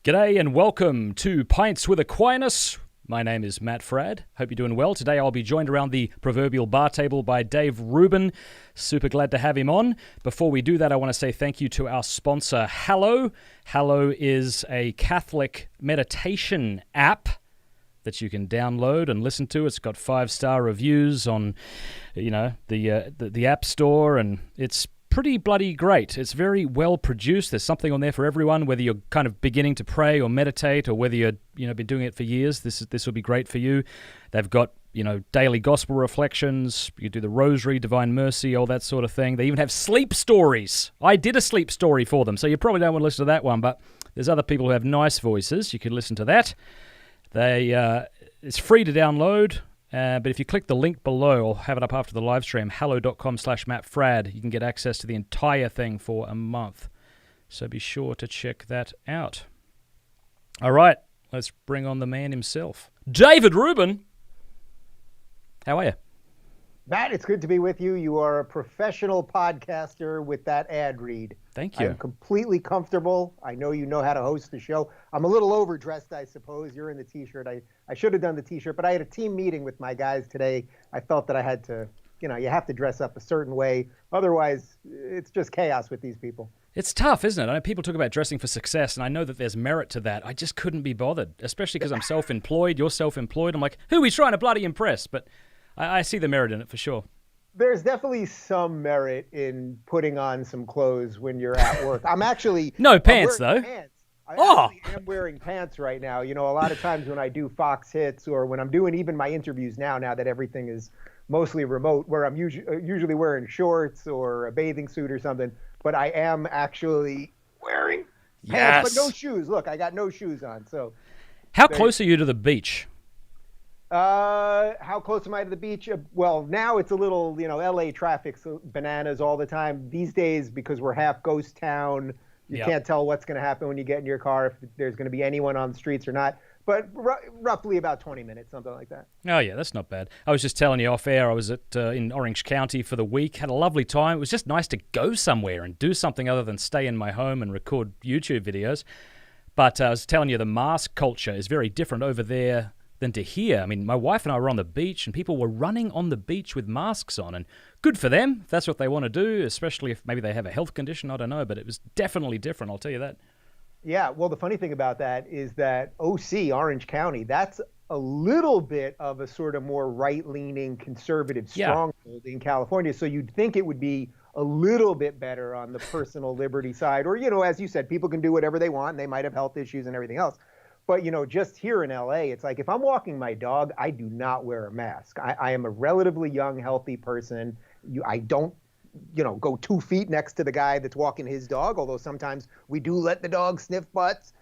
G'day and welcome to Pints with Aquinas. My name is Matt Fradd. Hope you're doing well. Today I'll be joined around the proverbial bar table by Dave Rubin. Super glad to have him on. Before we do that, I want to say thank you to our sponsor, Hallow. Hallow is a Catholic meditation app that you can download and listen to. It's got 5-star reviews on, the App Store, and it's pretty bloody great. It's very well produced. There's something on there for everyone, whether you're kind of beginning to pray or meditate, or whether you're been doing it for years. This will be great for you. They've got daily gospel reflections. You do the rosary, divine mercy, all that sort of thing. They even have sleep stories. I did a sleep story for them, so you probably don't want to listen to that one, but there's other people who have nice voices. You can listen to that. It's free to download. But if you click the link below, I'll have it up after the live stream, hallow.com/MattFradd, you can get access to the entire thing for a month. So be sure to check that out. All right, let's bring on the man himself. David Rubin! How are you? Matt, it's good to be with you. You are a professional podcaster with that ad read. Thank you. I'm completely comfortable. I know you know how to host the show. I'm a little overdressed, I suppose. You're in the T-shirt. I should have done the T-shirt, but I had a team meeting with my guys today. I felt that I had to, you have to dress up a certain way. Otherwise, it's just chaos with these people. It's tough, isn't it? I know people talk about dressing for success, and I know that there's merit to that. I just couldn't be bothered, especially because I'm self-employed. You're self-employed. I'm like, who are we trying to bloody impress? But I see the merit in it for sure. There's definitely some merit in putting on some clothes when you're at work. I'm actually... No pants, though. Pants. I actually am wearing pants right now. A lot of times when I do Fox Hits or when I'm doing even my interviews now that everything is mostly remote, where I'm usually wearing shorts or a bathing suit or something, but I am actually wearing pants, but no shoes. Look, I got no shoes on. So, how close are you to the beach? How close am I to the beach? Well, now it's a little, LA traffic's bananas all the time. These days, because we're half ghost town, you can't tell what's going to happen when you get in your car, if there's going to be anyone on the streets or not. But roughly about 20 minutes, something like that. Oh, yeah, that's not bad. I was just telling you off air, I was in Orange County for the week, had a lovely time. It was just nice to go somewhere and do something other than stay in my home and record YouTube videos. But I was telling you, the mask culture is very different over there than to here. I mean, my wife and I were on the beach, and people were running on the beach with masks on, and good for them if that's what they want to do, especially if maybe they have a health condition, I don't know, but it was definitely different, I'll tell you that. Yeah, well, the funny thing about that is that OC, Orange County, that's a little bit of a sort of more right-leaning conservative stronghold in California, so you'd think it would be a little bit better on the personal liberty side, or, as you said, people can do whatever they want, and they might have health issues and everything else. But, just here in LA, it's like if I'm walking my dog, I do not wear a mask. I am a relatively young, healthy person. I don't, go 2 feet next to the guy that's walking his dog, although sometimes we do let the dog sniff butts.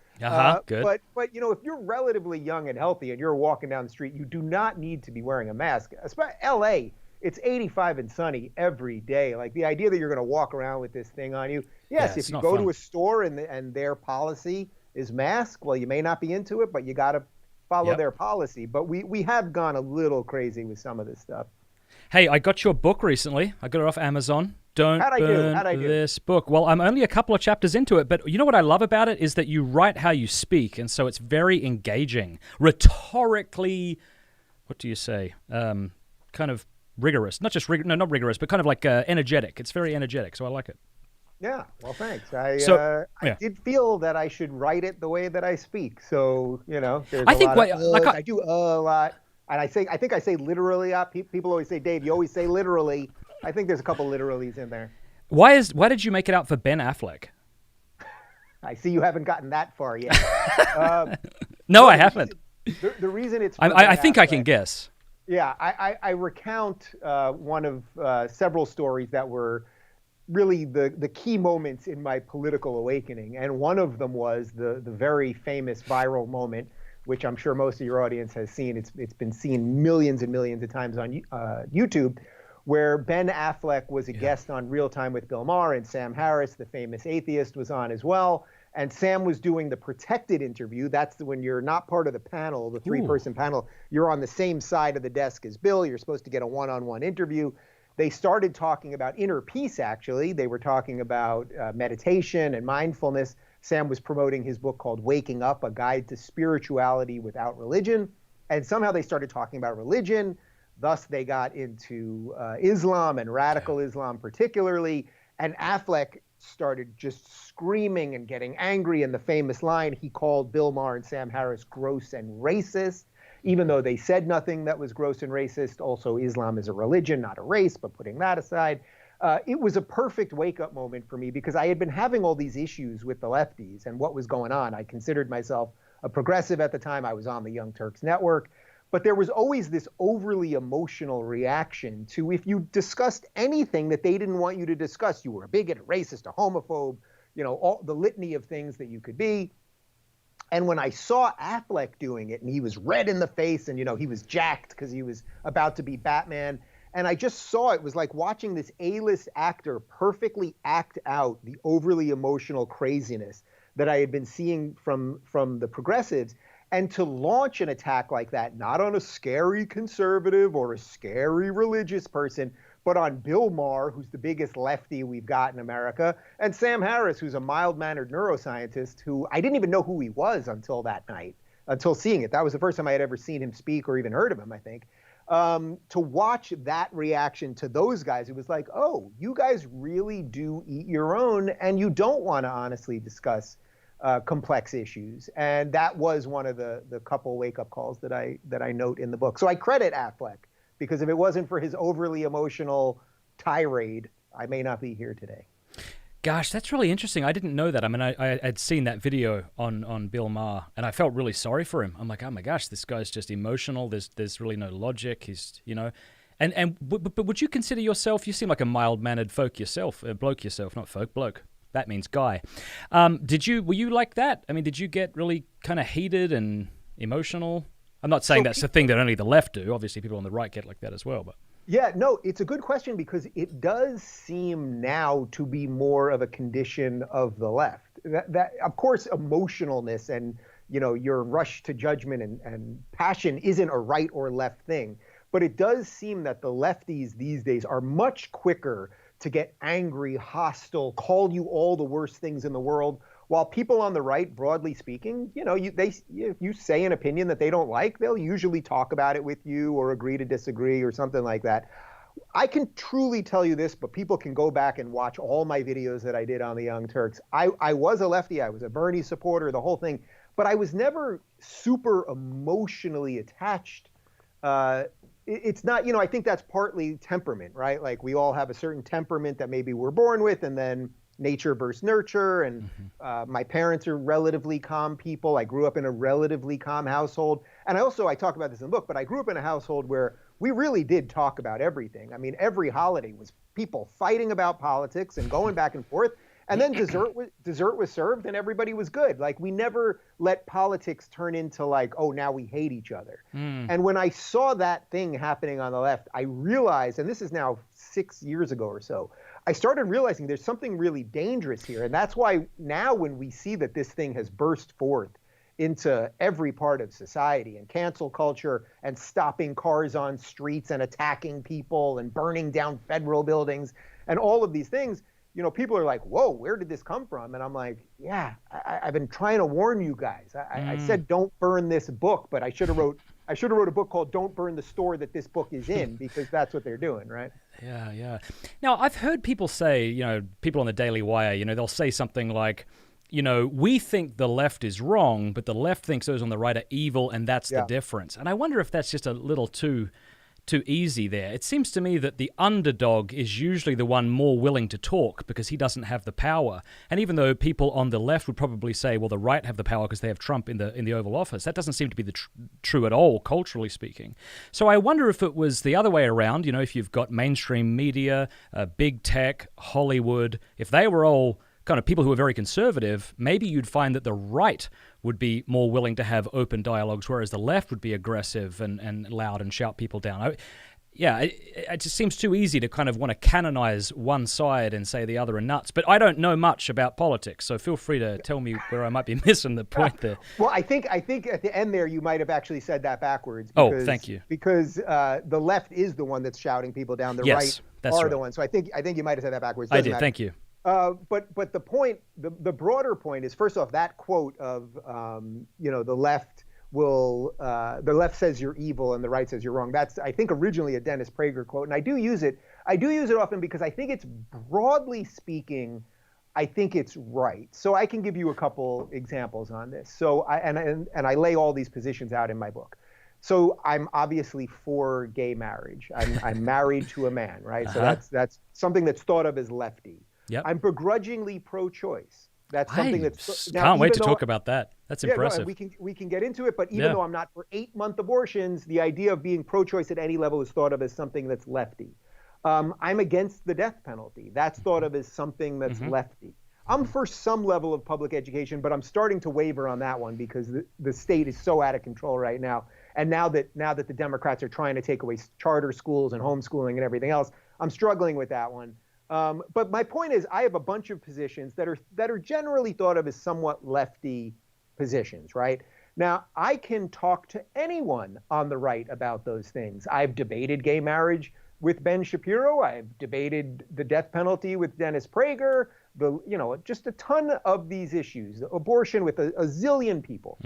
Good. But if you're relatively young and healthy and you're walking down the street, you do not need to be wearing a mask. Especially LA, it's 85 and sunny every day. Like the idea that you're going to walk around with this thing on you. Yes, if you go to a store and their policy is mask, well, you may not be into it, but you got to follow their policy. But we have gone a little crazy with some of this stuff. Hey, I got your book recently. I got it off Amazon. Don't burn this book. Well, I'm only a couple of chapters into it, but you know what I love about it is that you write how you speak, and so it's very engaging. Rhetorically, what do you say? Kind of rigorous. Not just not rigorous, but kind of like energetic. It's very energetic, so I like it. Yeah, well, thanks. I did feel that I should write it the way that I speak. So, there's I do a lot. And I think I say literally. People always say, Dave, you always say literally. I think there's a couple literallys in there. Why did you make it out for Ben Affleck? I see you haven't gotten that far yet. No, I haven't. The reason it's I think Affleck, I can guess. Yeah, I recount one of several stories that were really the key moments in my political awakening. And one of them was the very famous viral moment, which I'm sure most of your audience has seen. It's been seen millions and millions of times on YouTube, where Ben Affleck was a guest on Real Time with Bill Maher, and Sam Harris, the famous atheist, was on as well. And Sam was doing the protected interview. That's when you're not part of the panel, the three-person panel. You're on the same side of the desk as Bill. You're supposed to get a one-on-one interview. They started talking about inner peace, actually. They were talking about meditation and mindfulness. Sam was promoting his book called Waking Up, A Guide to Spirituality Without Religion. And somehow they started talking about religion. Thus, they got into Islam and radical Islam particularly. And Affleck started just screaming and getting angry. And the famous line, he called Bill Maher and Sam Harris gross and racist, even though they said nothing that was gross and racist. Also, Islam is a religion, not a race, but putting that aside. It was a perfect wake-up moment for me because I had been having all these issues with the lefties and what was going on. I considered myself a progressive at the time. I was on the Young Turks Network. But there was always this overly emotional reaction to if you discussed anything that they didn't want you to discuss. You were a bigot, a racist, a homophobe, all the litany of things that you could be. And when I saw Affleck doing it, and he was red in the face, and he was jacked because he was about to be Batman, and I just saw it was like watching this A-list actor perfectly act out the overly emotional craziness that I had been seeing from the progressives. And to launch an attack like that, not on a scary conservative or a scary religious person, but on Bill Maher, who's the biggest lefty we've got in America, and Sam Harris, who's a mild-mannered neuroscientist who I didn't even know who he was until that night, until seeing it. That was the first time I had ever seen him speak or even heard of him, I think. To watch that reaction to those guys, it was like, oh, you guys really do eat your own, and you don't want to honestly discuss complex issues. And that was one of the couple wake-up calls that I note in the book. So I credit Affleck, because if it wasn't for his overly emotional tirade, I may not be here today. Gosh, that's really interesting. I didn't know that. I mean, I had seen that video on Bill Maher, and I felt really sorry for him. I'm like, oh my gosh, this guy's just emotional. There's really no logic. He's, but would you consider yourself? You seem like a mild-mannered bloke yourself, not bloke. That means guy. Were you like that? I mean, did you get really kind of heated and emotional? I'm not saying that's the thing that only the left do. Obviously, people on the right get like that as well. But yeah, no, it's a good question because it does seem now to be more of a condition of the left. That of course, emotionalness and your rush to judgment and passion isn't a right or left thing. But it does seem that the lefties these days are much quicker to get angry, hostile, call you all the worst things in the world. While people on the right, broadly speaking, if you say an opinion that they don't like, they'll usually talk about it with you or agree to disagree or something like that. I can truly tell you this, but people can go back and watch all my videos that I did on the Young Turks. I was a lefty, I was a Bernie supporter, the whole thing, but I was never super emotionally attached. It's not, I think that's partly temperament, right? Like we all have a certain temperament that maybe we're born with, and then nature versus nurture. And my parents are relatively calm people. I grew up in a relatively calm household. And I talk about this in the book, but I grew up in a household where we really did talk about everything. I mean, every holiday was people fighting about politics and going back and forth. And then dessert was served and everybody was good. Like we never let politics turn into like, oh, now we hate each other. And when I saw that thing happening on the left, I realized, and this is now 6 years ago or so, I started realizing there's something really dangerous here. And that's why now when we see that this thing has burst forth into every part of society and cancel culture and stopping cars on streets and attacking people and burning down federal buildings and all of these things, people are like, whoa, where did this come from? And I'm like, yeah, I've been trying to warn you guys. I said, don't burn this book, but I should have wrote a book called Don't Burn the Store That This Book Is In, because that's what they're doing, right? Yeah. Now, I've heard people say, people on the Daily Wire, they'll say something like, we think the left is wrong, but the left thinks those on the right are evil, and that's the difference. And I wonder if that's just a little too easy there. It seems to me that the underdog is usually the one more willing to talk because he doesn't have the power. And even though people on the left would probably say, well, the right have the power because they have Trump in the Oval Office, that doesn't seem to be true at all, culturally speaking. So I wonder if it was the other way around, if you've got mainstream media, big tech, Hollywood, if they were all kind of people who are very conservative, maybe you'd find that the right would be more willing to have open dialogues, whereas the left would be aggressive and loud and shout people down. It just seems too easy to kind of want to canonize one side and say the other are nuts. But I don't know much about politics, so feel free to tell me where I might be missing the point there. Well, I think at the end there you might have actually said that backwards. Because, thank you. Because the left is the one that's shouting people down. The right are the ones. So I think you might have said that backwards. I did. Thank you. But the broader point is, first off, that quote of the left says you're evil and the right says you're wrong. That's, I think, originally a Dennis Prager quote, and I do use it. I do use it often because I think it's, broadly speaking, I think it's right. So I can give you a couple examples on this. So I lay all these positions out in my book. So I'm obviously for gay marriage. I'm married to a man, right? So that's something that's thought of as lefty. Yep. I'm begrudgingly pro-choice. That's something can't wait to talk about that. That's impressive. No, we can get into it, but even though I'm not for 8-month abortions, the idea of being pro-choice at any level is thought of as something that's lefty. I'm against the death penalty. That's thought of as something that's lefty. I'm for some level of public education, but I'm starting to waver on that one because the state is so out of control right now. And now that the Democrats are trying to take away charter schools and homeschooling and everything else, I'm struggling with that one. But my point is, I have a bunch of positions that are generally thought of as somewhat lefty positions, right? Now, I can talk to anyone on the right about those things. I've debated gay marriage with Ben Shapiro. I've debated the death penalty with Dennis Prager. Just a ton of these issues, abortion with a zillion people.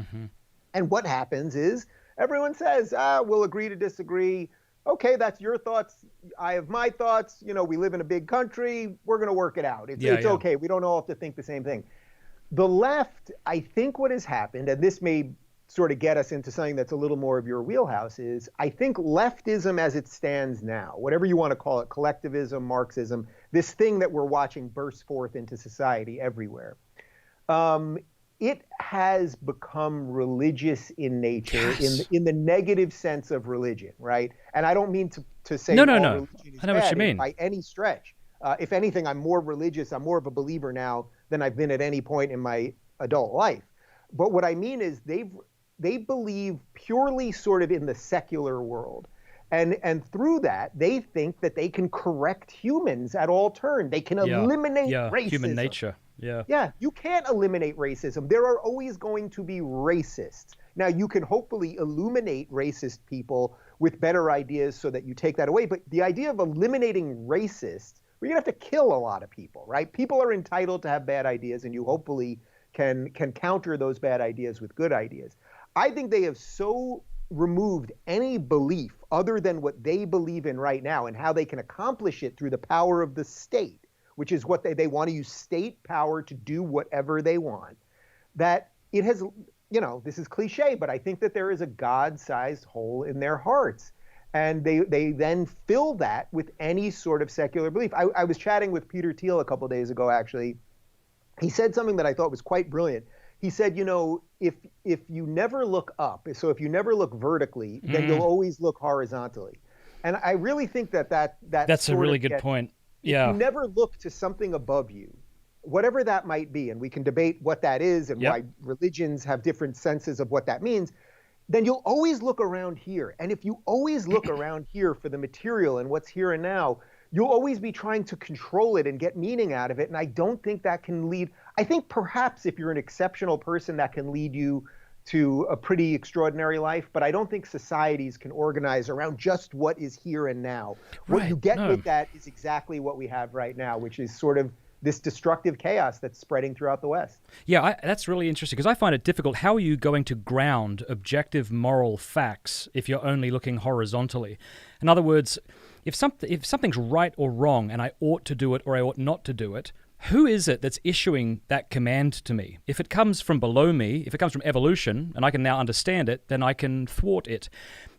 And what happens is everyone says, we'll agree to disagree. Okay, that's your thoughts. I have my thoughts. We live in a big country. We're going to work it out. It's okay. We don't all have to think the same thing. The left, I think what has happened, and this may sort of get us into something that's a little more of your wheelhouse, is I think leftism as it stands now, whatever you want to call it, collectivism, Marxism, this thing that we're watching burst forth into society everywhere, it has become religious in nature, in the negative sense of religion, right? And I don't mean to say no. religion is I know what you mean. by any stretch. If anything, I'm more religious. I'm more of a believer now than I've been at any point in my adult life. But what I mean is they believe purely sort of in the secular world. And through that, they think that they can correct humans at all turns. They can eliminate racism. Human nature. Yeah, you can't eliminate racism. There are always going to be racists. Now, you can hopefully illuminate racist people with better ideas so that you take that away. But the idea of eliminating racists, we're going to have to kill a lot of people, right? People are entitled to have bad ideas, and you hopefully can counter those bad ideas with good ideas. I think they have so removed any belief other than what they believe in right now and how they can accomplish it through the power of the state, which is what they want to use state power to do whatever they want, that it has, this is cliche, but I think that there is a God-sized hole in their hearts. And they then fill that with any sort of secular belief. I was chatting with Peter Thiel a couple of days ago, actually. He said something that I thought was quite brilliant. He said, if you never look up, so if you never look vertically, then you'll always look horizontally. And I really think that's a really good point. Yeah. If you never look to something above you, whatever that might be, and we can debate what that is and why religions have different senses of what that means, then you'll always look around here. And if you always look around here for the material and what's here and now, you'll always be trying to control it and get meaning out of it. And I don't think that can lead. I think perhaps if you're an exceptional person, that can lead you to a pretty extraordinary life. But I don't think societies can organize around just what is here and now. What you get with that is exactly what we have right now, which is sort of this destructive chaos that's spreading throughout the West. Yeah, that's really interesting because I find it difficult. How are you going to ground objective moral facts if you're only looking horizontally? In other words, if something's right or wrong and I ought to do it or I ought not to do it, who is it that's issuing that command to me? If it comes from below me, if it comes from evolution, and I can now understand it, then I can thwart it.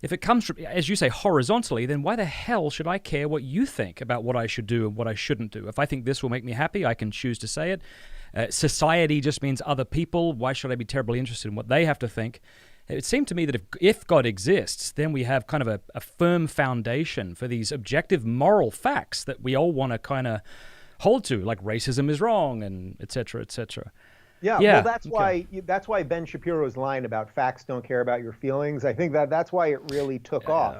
If it comes from, as you say, horizontally, then why the hell should I care what you think about what I should do and what I shouldn't do? If I think this will make me happy, I can choose to say it. Society just means other people. Why should I be terribly interested in what they have to think? It seemed to me that if God exists, then we have kind of a firm foundation for these objective moral facts that we all want to kind of hold to, like racism is wrong and et cetera, et cetera. Yeah, well, that's why Ben Shapiro's line about facts don't care about your feelings, I think that's why it really took off.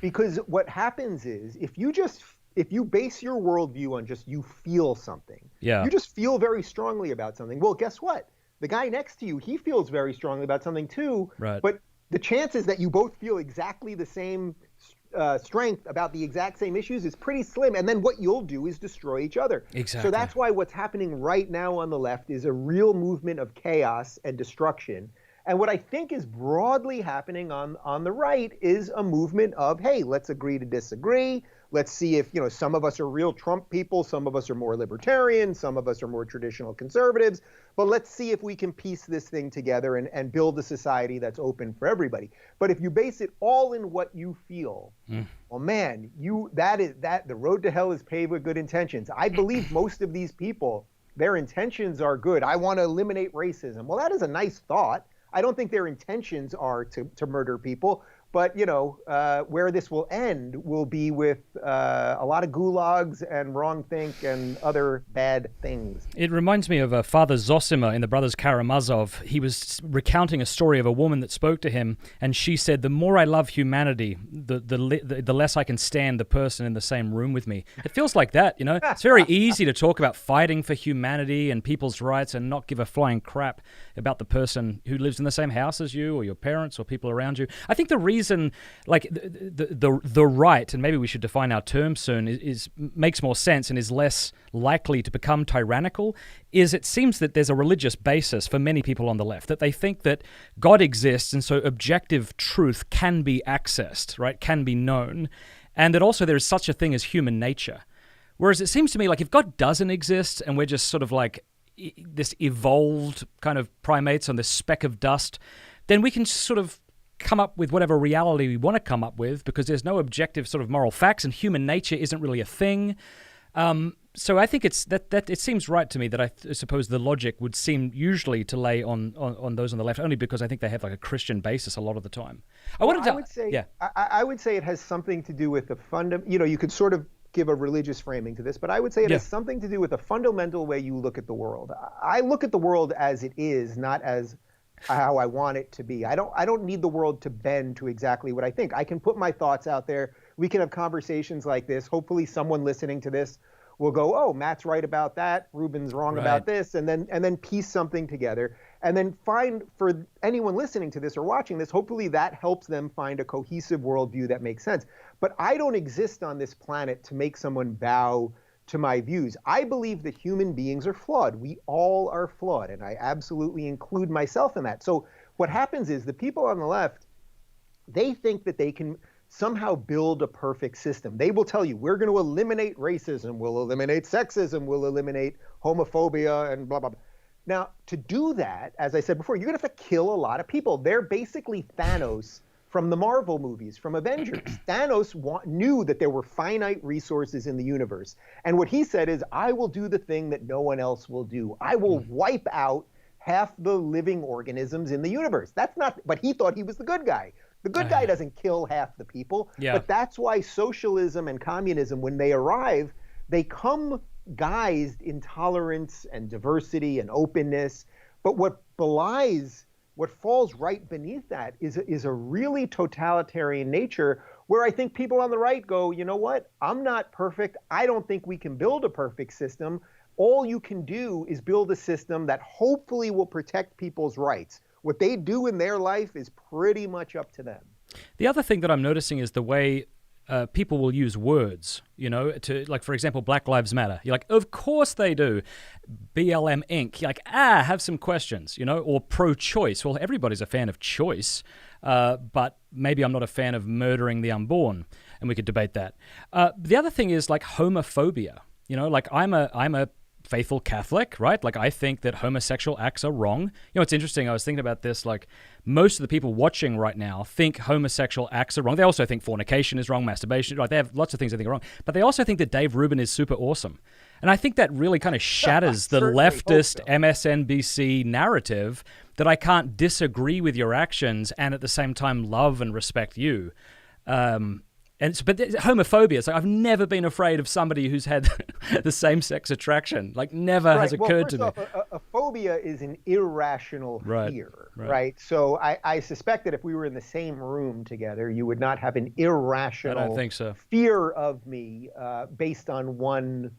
Because what happens is if you base your worldview on just you feel something, you just feel very strongly about something, well, guess what? The guy next to you, he feels very strongly about something too, right. But the chances that you both feel exactly the same strength about the exact same issues is pretty slim. And then what you'll do is destroy each other. Exactly. So that's why what's happening right now on the left is a real movement of chaos and destruction. And what I think is broadly happening on the right is a movement of, hey, let's agree to disagree. Let's see if, some of us are real Trump people, some of us are more libertarian, some of us are more traditional conservatives, but let's see if we can piece this thing together and build a society that's open for everybody. But if you base it all in what you feel, well, man, the road to hell is paved with good intentions. I believe most of these people, their intentions are good. I want to eliminate racism. Well, that is a nice thought. I don't think their intentions are to murder people. But, where this will end will be with a lot of gulags and wrongthink and other bad things. It reminds me of Father Zosima in the Brothers Karamazov. He was recounting a story of a woman that spoke to him, and she said, the more I love humanity, the less I can stand the person in the same room with me. It feels like that, It's very easy to talk about fighting for humanity and people's rights and not give a flying crap about the person who lives in the same house as you or your parents or people around you. I think the reason, like the right, and maybe we should define our term soon, is makes more sense and is less likely to become tyrannical, is it seems that there's a religious basis for many people on the left, that they think that God exists and so objective truth can be accessed, right, can be known, and that also there is such a thing as human nature. Whereas it seems to me like if God doesn't exist and we're just sort of like this evolved kind of primates on this speck of dust, then we can sort of come up with whatever reality we want to come up with because there's no objective sort of moral facts and human nature isn't really a thing. So I think it's that it seems right to me that I suppose the logic would seem usually to lay on those on the left, only because I think they have like a Christian basis a lot of the time. I would say it has something to do with the you could sort of give a religious framing to this, but I would say it has something to do with the fundamental way you look at the world. I look at the world as it is, not as how I want it to be. I don't need the world to bend to exactly what I think. I can put my thoughts out there. We can have conversations like this. Hopefully someone listening to this will go, oh, Matt's right about that, Rubin's wrong about this, and then piece something together. And then find, for anyone listening to this or watching this, hopefully that helps them find a cohesive worldview that makes sense. But I don't exist on this planet to make someone bow to my views. I believe that human beings are flawed. We all are flawed, and I absolutely include myself in that. So what happens is the people on the left, they think that they can somehow build a perfect system. They will tell you, we're going to eliminate racism, we'll eliminate sexism, we'll eliminate homophobia, and blah, blah, blah. Now, to do that, as I said before, you're going to have to kill a lot of people. They're basically Thanos from the Marvel movies, from Avengers. Thanos knew that there were finite resources in the universe. And what he said is, I will do the thing that no one else will do. I will wipe out half the living organisms in the universe. That's not, but he thought he was the good guy. The good guy doesn't kill half the people. But that's why socialism and communism, when they arrive, they come guised in tolerance and diversity and openness. But what belies, what falls right beneath that is a really totalitarian nature where I think people on the right go, you know what? I'm not perfect. I don't think we can build a perfect system. All you can do is build a system that hopefully will protect people's rights. What they do in their life is pretty much up to them. The other thing that I'm noticing is the way people will use words, to, like, for example, Black Lives Matter. You're like, of course they do. BLM Inc. You're like, have some questions, or pro-choice. Well, everybody's a fan of choice, but maybe I'm not a fan of murdering the unborn, and we could debate that. The other thing is like homophobia. Like I'm a faithful Catholic, right? Like I think that homosexual acts are wrong. It's interesting. I was thinking about this. Like most of the people watching right now think homosexual acts are wrong. They also think fornication is wrong, masturbation, right? They have lots of things they think are wrong, but they also think that Dave Rubin is super awesome. And I think that really kind of shatters the leftist MSNBC narrative that I can't disagree with your actions and at the same time love and respect you. But homophobia, it's like I've never been afraid of somebody who's had the same-sex attraction. Like never has occurred to me. A phobia is an irrational fear, right? So I suspect that if we were in the same room together, you would not have an irrational I don't think so. Fear of me based on one,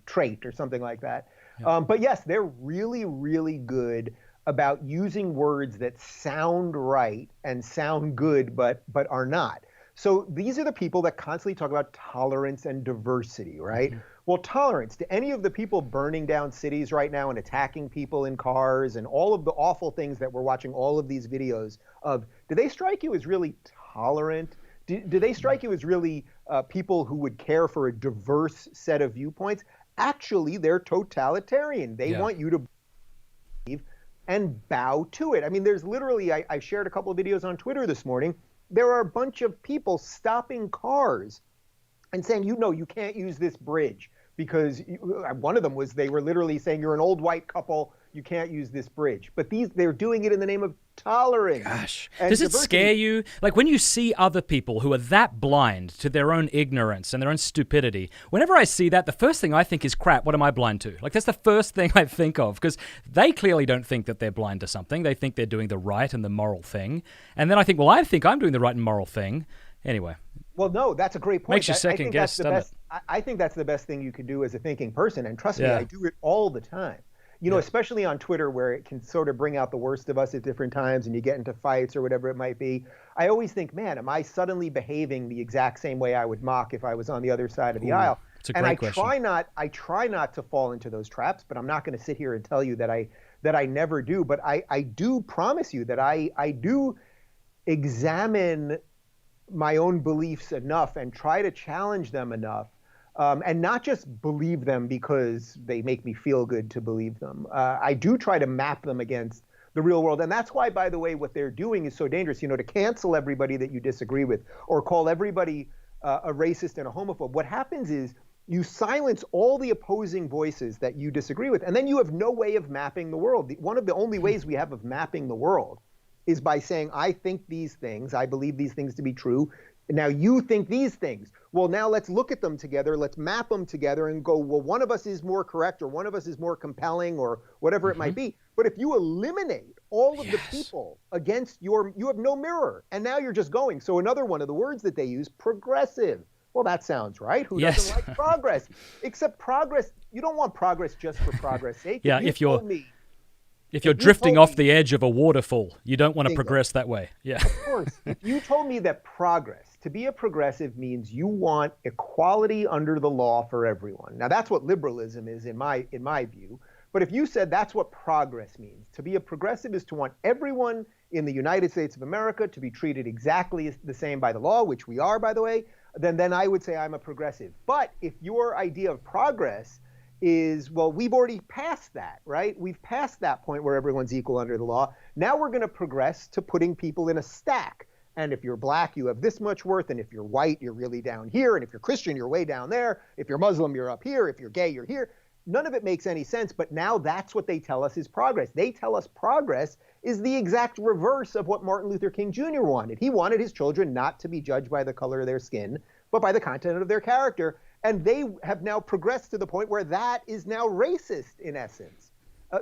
trait or something like that. Yeah. But yes, they're really, really good about using words that sound right and sound good, but are not. So these are the people that constantly talk about tolerance and diversity, right? Well, tolerance, to any of the people burning down cities right now and attacking people in cars and all of the awful things that we're watching all of these videos of, do they strike you as really tolerant? Do they strike you as really people who would care for a diverse set of viewpoints? Actually, they're totalitarian. They want you to believe and bow to it. I mean, there's literally, I shared a couple of videos on Twitter this morning. There are a bunch of people stopping cars and saying, you can't use this bridge because one of them was, they were literally saying, you're an old white couple, you can't use this bridge. But they're doing it in the name of tolerance. Gosh, does it scare you? Like when you see other people who are that blind to their own ignorance and their own stupidity, whenever I see that, the first thing I think is, crap, what am I blind to? Like that's the first thing I think of, because they clearly don't think that they're blind to something. They think they're doing the right and the moral thing. And then I think, well, I think I'm doing the right and moral thing. Anyway. Well, no, that's a great point. Makes you second guess, doesn't it? I think that's the best thing you could do as a thinking person. And trust me, I do it all the time. Especially on Twitter, where it can sort of bring out the worst of us at different times and you get into fights or whatever it might be. I always think, man, am I suddenly behaving the exact same way I would mock if I was on the other side of the aisle? It's a great question. I try not to fall into those traps, but I'm not going to sit here and tell you that I never do. But I do promise you that I do examine my own beliefs enough and try to challenge them enough. And not just believe them because they make me feel good to believe them. I do try to map them against the real world. And that's why, by the way, what they're doing is so dangerous, to cancel everybody that you disagree with or call everybody a racist and a homophobe. What happens is you silence all the opposing voices that you disagree with, and then you have no way of mapping the world. One of the only ways we have of mapping the world is by saying, I think these things, I believe these things to be true. Now you think these things. Well, now let's look at them together. Let's map them together and go, well, one of us is more correct or one of us is more compelling or whatever it might be. But if you eliminate all of the people against you have no mirror. And now you're just going. So another one of the words that they use, progressive. Well, that sounds right. Who doesn't like progress? Except progress, you don't want progress just for progress' sake. Yeah, if you're drifting off the edge of a waterfall, you don't want to progress that way. Yeah. Of course. If you told me that progress, to be a progressive means you want equality under the law for everyone. Now that's what liberalism is in my view. But if you said that's what progress means, to be a progressive is to want everyone in the United States of America to be treated exactly the same by the law, which we are, by the way, then I would say I'm a progressive. But if your idea of progress is, well, we've already passed that, right? We've passed that point where everyone's equal under the law. Now we're going to progress to putting people in a stack. And if you're black, you have this much worth. And if you're white, you're really down here. And if you're Christian, you're way down there. If you're Muslim, you're up here. If you're gay, you're here. None of it makes any sense. But now that's what they tell us is progress. They tell us progress is the exact reverse of what Martin Luther King Jr. wanted. He wanted his children not to be judged by the color of their skin, but by the content of their character. And they have now progressed to the point where that is now racist in essence.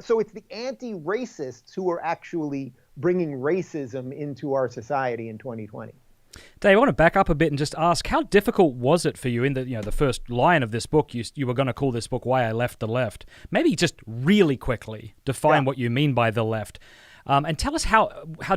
So it's the anti-racists who are actually bringing racism into our society in 2020. Dave, I want to back up a bit and just ask, how difficult was it for you in the first line of this book? You were going to call this book "Why I Left the Left." Maybe just really quickly define what you mean by the left. And tell us how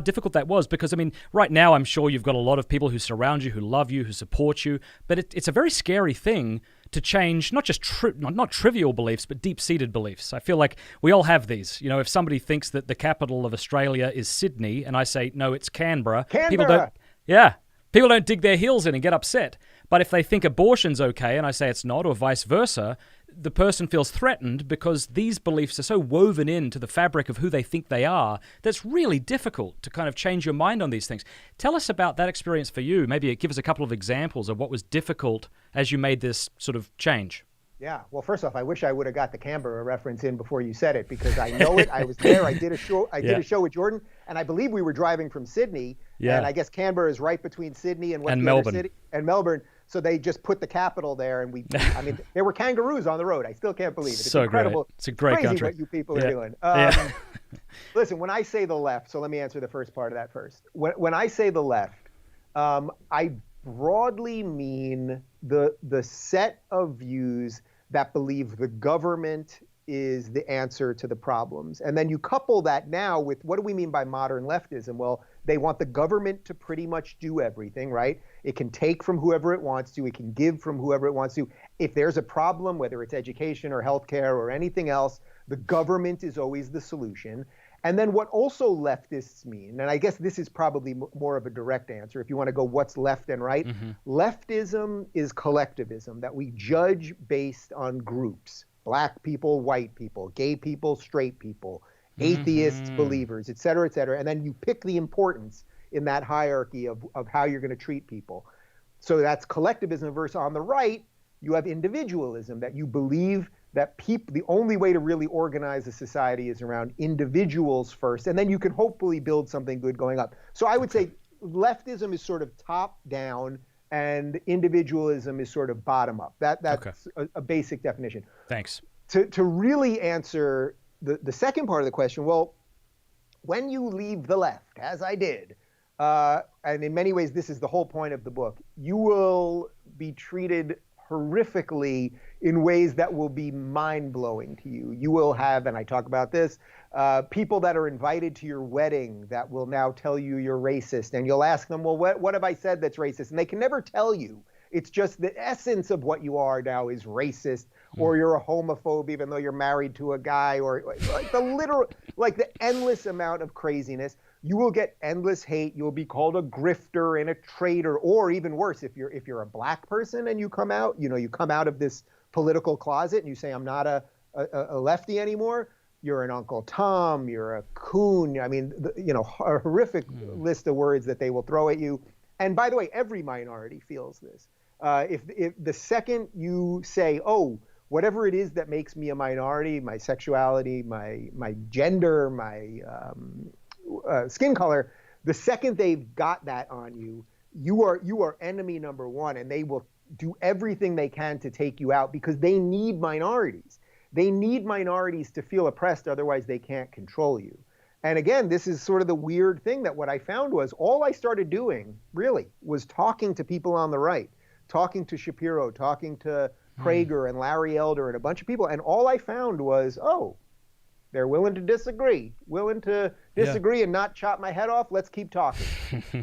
difficult that was, because, I mean, right now I'm sure you've got a lot of people who surround you, who love you, who support you, but it's a very scary thing to change not just not trivial beliefs, but deep-seated beliefs. I feel like we all have these. If somebody thinks that the capital of Australia is Sydney, and I say, no, it's Canberra. People don't dig their heels in and get upset. But if they think abortion's okay, and I say it's not, or vice versa, the person feels threatened because these beliefs are so woven into the fabric of who they think they are, that's really difficult to kind of change your mind on these things. Tell us about that experience for you. Maybe give us a couple of examples of what was difficult as you made this sort of change. Yeah. Well, first off, I wish I would have got the Canberra reference in before you said it, because I know it. I was there. I did a show. Did a show with Jordan, and I believe we were driving from Sydney. Yeah. And I guess Canberra is right between Sydney and Melbourne. City and Melbourne. So they just put the capital there, and there were kangaroos on the road. I still can't believe it. It's so incredible. Great. It's a great crazy country. What you people are doing. Listen, when I say the left, so let me answer the first part of that first. When I say the left, I broadly mean the set of views that believe the government is the answer to the problems. And then you couple that now with, what do we mean by modern leftism? Well, they want the government to pretty much do everything, right? It can take from whoever it wants to. It can give from whoever it wants to. If there's a problem, whether it's education or healthcare or anything else, the government is always the solution. And then what also leftists mean, and I guess this is probably more of a direct answer if you want to go what's left and right. Leftism is collectivism, that we judge based on groups: black people, white people, gay people, straight people, atheists, believers, et cetera, and then you pick the importance in that hierarchy of how you're going to treat people. So that's collectivism versus on the right, you have individualism, that you believe that people, the only way to really organize a society is around individuals first, and then you can hopefully build something good going up. So I would say leftism is sort of top down and individualism is sort of bottom up. That's a basic definition. Thanks. To really answer the second part of the question, well, when you leave the left, as I did, and in many ways this is the whole point of the book, you will be treated horrifically in ways that will be mind-blowing to you. You will have, and I talk about this, people that are invited to your wedding that will now tell you you're racist, and you'll ask them, well, what have I said that's racist? And they can never tell you. It's just the essence of what you are now is racist, or you're a homophobe even though you're married to a guy, or like the endless amount of craziness. You will get endless hate. You'll be called a grifter and a traitor, or even worse, if you're a black person and you come out, you come out of this political closet and you say, I'm not a lefty anymore, you're an Uncle Tom, you're a coon. I mean, a horrific list of words that they will throw at you. And by the way, every minority feels this. If the second you say, oh, whatever it is that makes me a minority, my sexuality, my gender, my skin color, the second they've got that on you, you are enemy number one, and they will do everything they can to take you out because they need minorities. They need minorities to feel oppressed, otherwise they can't control you. And again, this is sort of the weird thing, that what I found was all I started doing really was talking to people on the right, talking to Shapiro, talking to Prager and Larry Elder and a bunch of people, and all I found was, oh, they're willing to disagree and not chop my head off. Let's keep talking.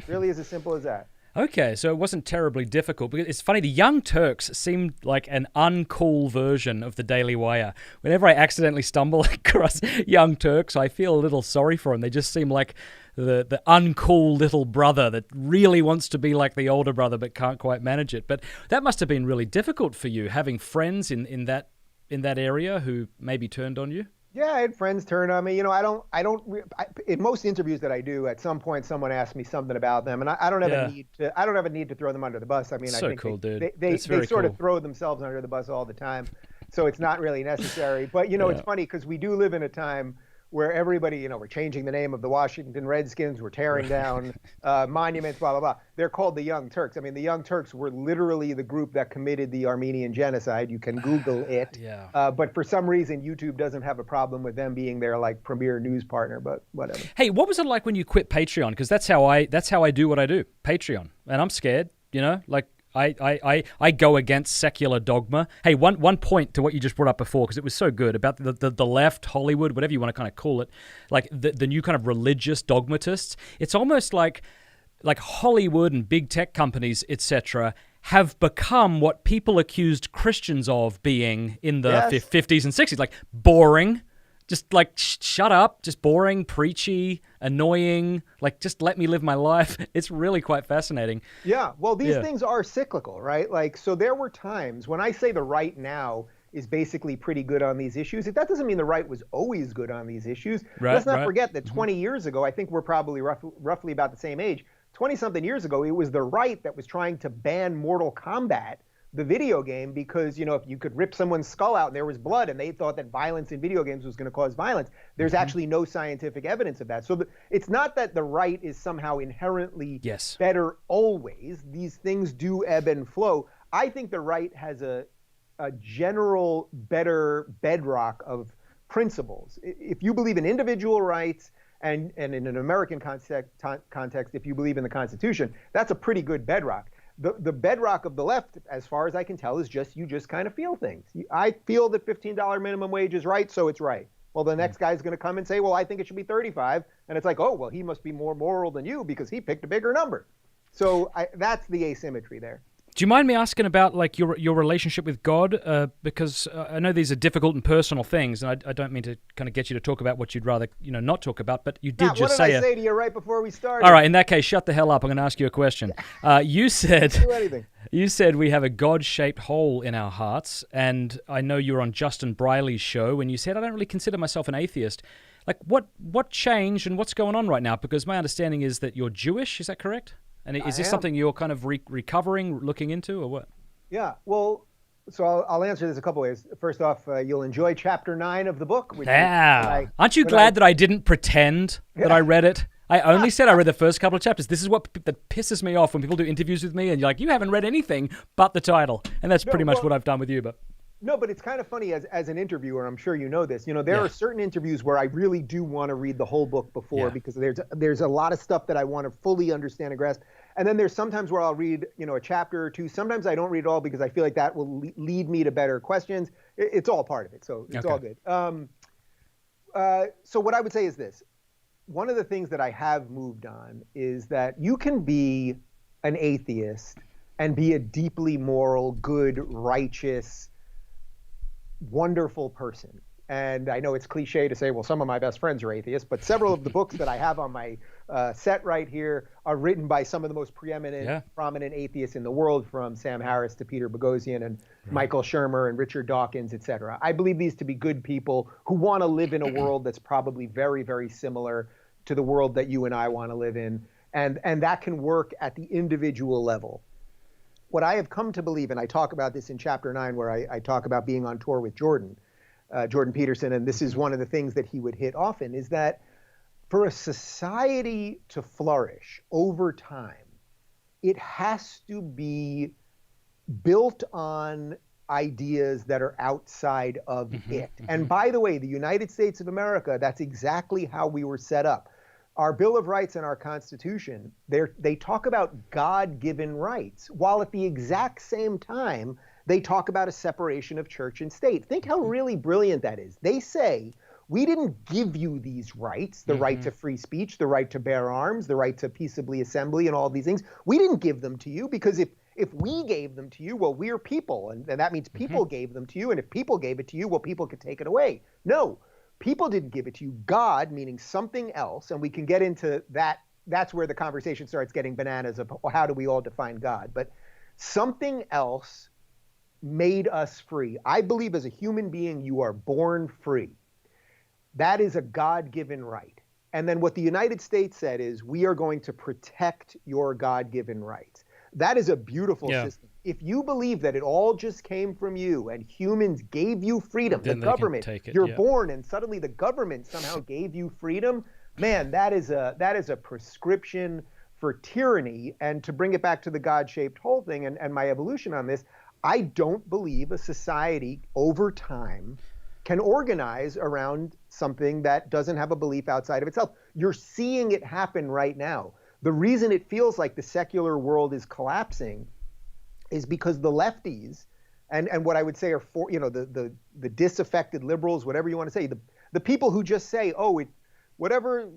Really is as simple as that. Okay, so it wasn't terribly difficult. Because it's funny, the Young Turks seemed like an uncool version of the Daily Wire. Whenever I accidentally stumble across Young Turks, I feel a little sorry for them. They just seem like the uncool little brother that really wants to be like the older brother but can't quite manage it. But that must have been really difficult for you, having friends in that area who maybe turned on you. Yeah, I had friends turn on me. In most interviews that I do, at some point someone asks me something about them, and I don't have a need to throw them under the bus. I mean, I think cool, dude. They sort of throw themselves under the bus all the time, so it's not really necessary. But it's funny because we do live in a time where everybody, we're changing the name of the Washington Redskins, we're tearing down monuments, blah, blah, blah. They're called the Young Turks. I mean, the Young Turks were literally the group that committed the Armenian genocide. You can Google it. But for some reason, YouTube doesn't have a problem with them being their premier news partner, but whatever. Hey, what was it like when you quit Patreon? Because that's how I do what I do, Patreon. And I'm scared, I go against secular dogma. Hey, one point to what you just brought up before, because it was so good, about the left, Hollywood, whatever you want to kind of call it, like the new kind of religious dogmatists. It's almost like Hollywood and big tech companies, etc., have become what people accused Christians of being in the 50s and 60s, like boring. Just shut up, just boring, preachy, annoying, just let me live my life. It's really quite fascinating. Yeah, well, these things are cyclical, right? So there were times when I say the right now is basically pretty good on these issues. That doesn't mean the right was always good on these issues. Let's not forget that 20 years ago, I think we're probably roughly about the same age, 20-something years ago, it was the right that was trying to ban Mortal Kombat, the video game, because if you could rip someone's skull out and there was blood, and they thought that violence in video games was going to cause violence. There's actually no scientific evidence of that. So it's not that the right is somehow inherently better always. These things do ebb and flow. I think the right has a general better bedrock of principles. If you believe in individual rights, and in an American context, if you believe in the Constitution, that's a pretty good bedrock. The bedrock of the left, as far as I can tell, is you just kind of feel things. I feel that $15 minimum wage is right, so it's right. Well, the next guy's going to come and say, well, I think it should be 35. And it's like, oh, well, he must be more moral than you because he picked a bigger number. So that's the asymmetry there. Do you mind me asking about like your relationship with God? Because I know these are difficult and personal things, and I don't mean to kind of get you to talk about what you'd rather not talk about. But you did just say. What did I say to you right before we started? All right, in that case, shut the hell up. I'm going to ask you a question. You said do anything. You said we have a God-shaped hole in our hearts, and I know you were on Justin Briley's show, and you said I don't really consider myself an atheist. Like what changed and what's going on right now? Because my understanding is that you're Jewish. Is that correct? And is this something you're kind of recovering, looking into, or what? Yeah, well, so I'll answer this a couple ways. First off, you'll enjoy chapter 9 of the book. Aren't you glad that I didn't pretend that I read it? I only said I read the first couple of chapters. This is what that pisses me off when people do interviews with me and you're like, you haven't read anything but the title. And that's pretty much what I've done with you. But no, but it's kind of funny as an interviewer, I'm sure you know this, there are certain interviews where I really do want to read the whole book before because there's a lot of stuff that I want to fully understand and grasp. And then there's sometimes where I'll read, a chapter or two. Sometimes I don't read it all because I feel like that will lead me to better questions. It's all part of it. So it's all good. So what I would say is this. One of the things that I have moved on is that you can be an atheist and be a deeply moral, good, righteous, wonderful person. And I know it's cliche to say, well, some of my best friends are atheists, but several of the books that I have on my set right here are written by some of the most preeminent, prominent atheists in the world, from Sam Harris to Peter Boghossian and Michael Shermer and Richard Dawkins, et cetera. I believe these to be good people who want to live in a world that's probably very, very similar to the world that you and I want to live in. And that can work at the individual level. What I have come to believe, and I talk about this in chapter 9, where I talk about being on tour with Jordan Peterson, and this is one of the things that he would hit often, is that for a society to flourish over time, it has to be built on ideas that are outside of it. And by the way, the United States of America, that's exactly how we were set up. Our Bill of Rights and our Constitution, they talk about God-given rights, while at the exact same time, they talk about a separation of church and state. Think how really brilliant that is. They say, we didn't give you these rights, the right to free speech, the right to bear arms, the right to peaceably assembly, and all these things. We didn't give them to you because if we gave them to you, well, we're people, and that means people gave them to you, and if people gave it to you, well, people could take it away. No, people didn't give it to you. God, meaning something else, and we can get into that. That's where the conversation starts getting bananas of how do we all define God. But something else made us free. I believe as a human being, you are born free. That is a God-given right. And then what the United States said is, we are going to protect your God-given rights. That is a beautiful system. If you believe that it all just came from you and humans gave you freedom, the government, you're born and suddenly the government somehow gave you freedom, man, that is a prescription for tyranny. And to bring it back to the God-shaped hole thing and my evolution on this, I don't believe a society over time can organize around something that doesn't have a belief outside of itself. You're seeing it happen right now. The reason it feels like the secular world is collapsing is because the lefties and what I would say are the disaffected liberals, whatever you want to say, the people who just say, oh, whatever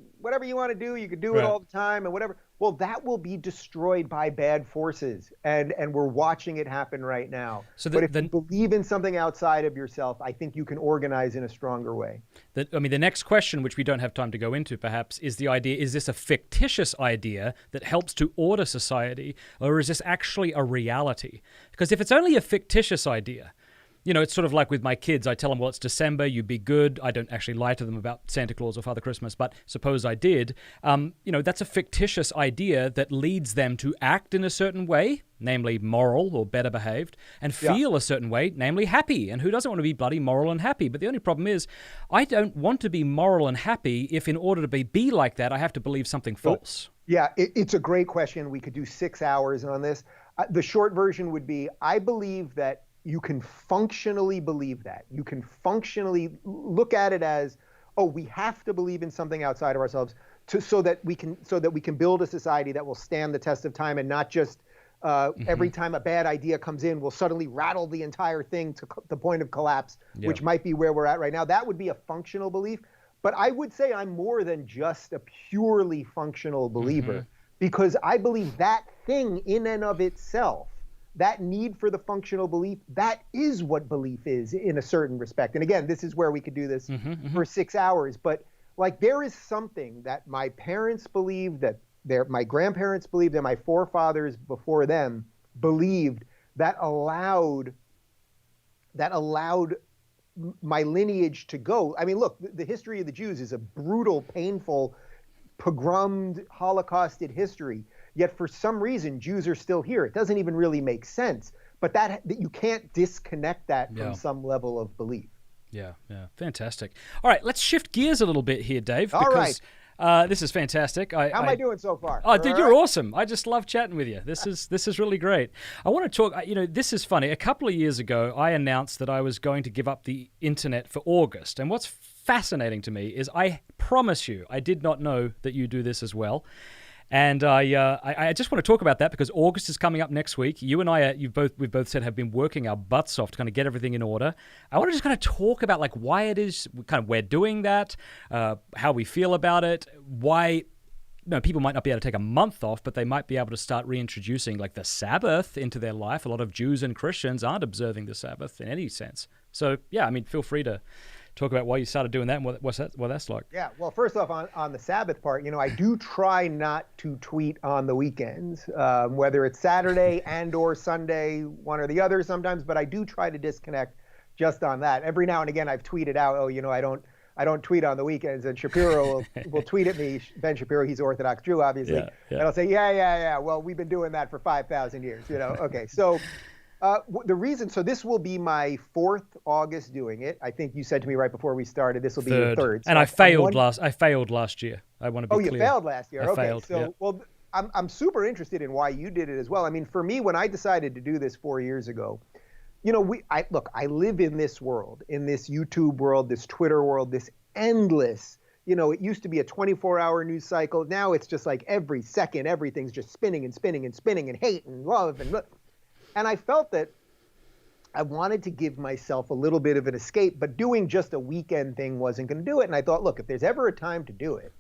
you want to do, you can do it all the time and whatever. Well, that will be destroyed by bad forces, and we're watching it happen right now. But if you believe in something outside of yourself, I think you can organize in a stronger way. The next question, which we don't have time to go into perhaps, is the idea, is this a fictitious idea that helps to order society, or is this actually a reality? Because if it's only a fictitious idea, it's sort of like with my kids. I tell them, well, it's December, you be good. I don't actually lie to them about Santa Claus or Father Christmas, but suppose I did. That's a fictitious idea that leads them to act in a certain way, namely moral or better behaved, and feel a certain way, namely happy. And who doesn't want to be bloody moral and happy? But the only problem is, I don't want to be moral and happy if in order to be like that, I have to believe something false. Yeah, it's a great question. We could do 6 hours on this. The short version would be, I believe that you can functionally believe that. You can functionally look at it as, oh, we have to believe in something outside of ourselves so that we can build a society that will stand the test of time and not just Every time a bad idea comes in, we'll suddenly rattle the entire thing to the point of collapse, which might be where we're at right now. That would be a functional belief. But I would say I'm more than just a purely functional believer, because I believe that thing in and of itself, that need for the functional belief, that is what belief is in a certain respect. And again, this is where we could do this for 6 hours. But like, there is something that my parents believed, that my grandparents believed, and my forefathers before them believed, that allowed my lineage to go. I mean, look, the history of the Jews is a brutal, painful, pogromed, Holocausted history. Yet for some reason, Jews are still here. It doesn't even really make sense. But that you can't disconnect that from some level of belief. Yeah. Fantastic. All right, let's shift gears a little bit here, Dave. All right. This is fantastic. How am I doing so far? Oh, dude, you're awesome. I just love chatting with you. This is really great. I want to talk, this is funny. A couple of years ago, I announced that I was going to give up the internet for August. And what's fascinating to me is, I promise you, I did not know that you do this as well. And I just want to talk about that, because August is coming up next week. You and I, we've both said, have been working our butts off to kind of get everything in order. I want to just kind of talk about like why it is kind of we're doing that, how we feel about it, why people might not be able to take a month off, but they might be able to start reintroducing like the Sabbath into their life. A lot of Jews and Christians aren't observing the Sabbath in any sense. So yeah, I mean, feel free to talk about why you started doing that and what that's like. Yeah, well, first off, on the Sabbath part, I do try not to tweet on the weekends, whether it's Saturday and or Sunday, one or the other sometimes, but I do try to disconnect just on that. Every now and again, I've tweeted out, I don't tweet on the weekends, and Shapiro will tweet at me, Ben Shapiro, he's Orthodox Jew, obviously, and I'll say, yeah, well, we've been doing that for 5,000 years, okay, so... the reason, so this will be my 4th August doing it. I think you said to me right before we started, this will be your 3rd. So and I failed last year. I want to be clear. Oh, you failed last year. I failed, so, yeah. Well, I'm super interested in why you did it as well. I mean, for me, when I decided to do this 4 years ago, I live in this world, in this YouTube world, this Twitter world, this endless, it used to be a 24-hour news cycle. Now it's just like every second, everything's just spinning and spinning and spinning, and hate and love and And I felt that I wanted to give myself a little bit of an escape, but doing just a weekend thing wasn't going to do it. And I thought, look, if there's ever a time to do it,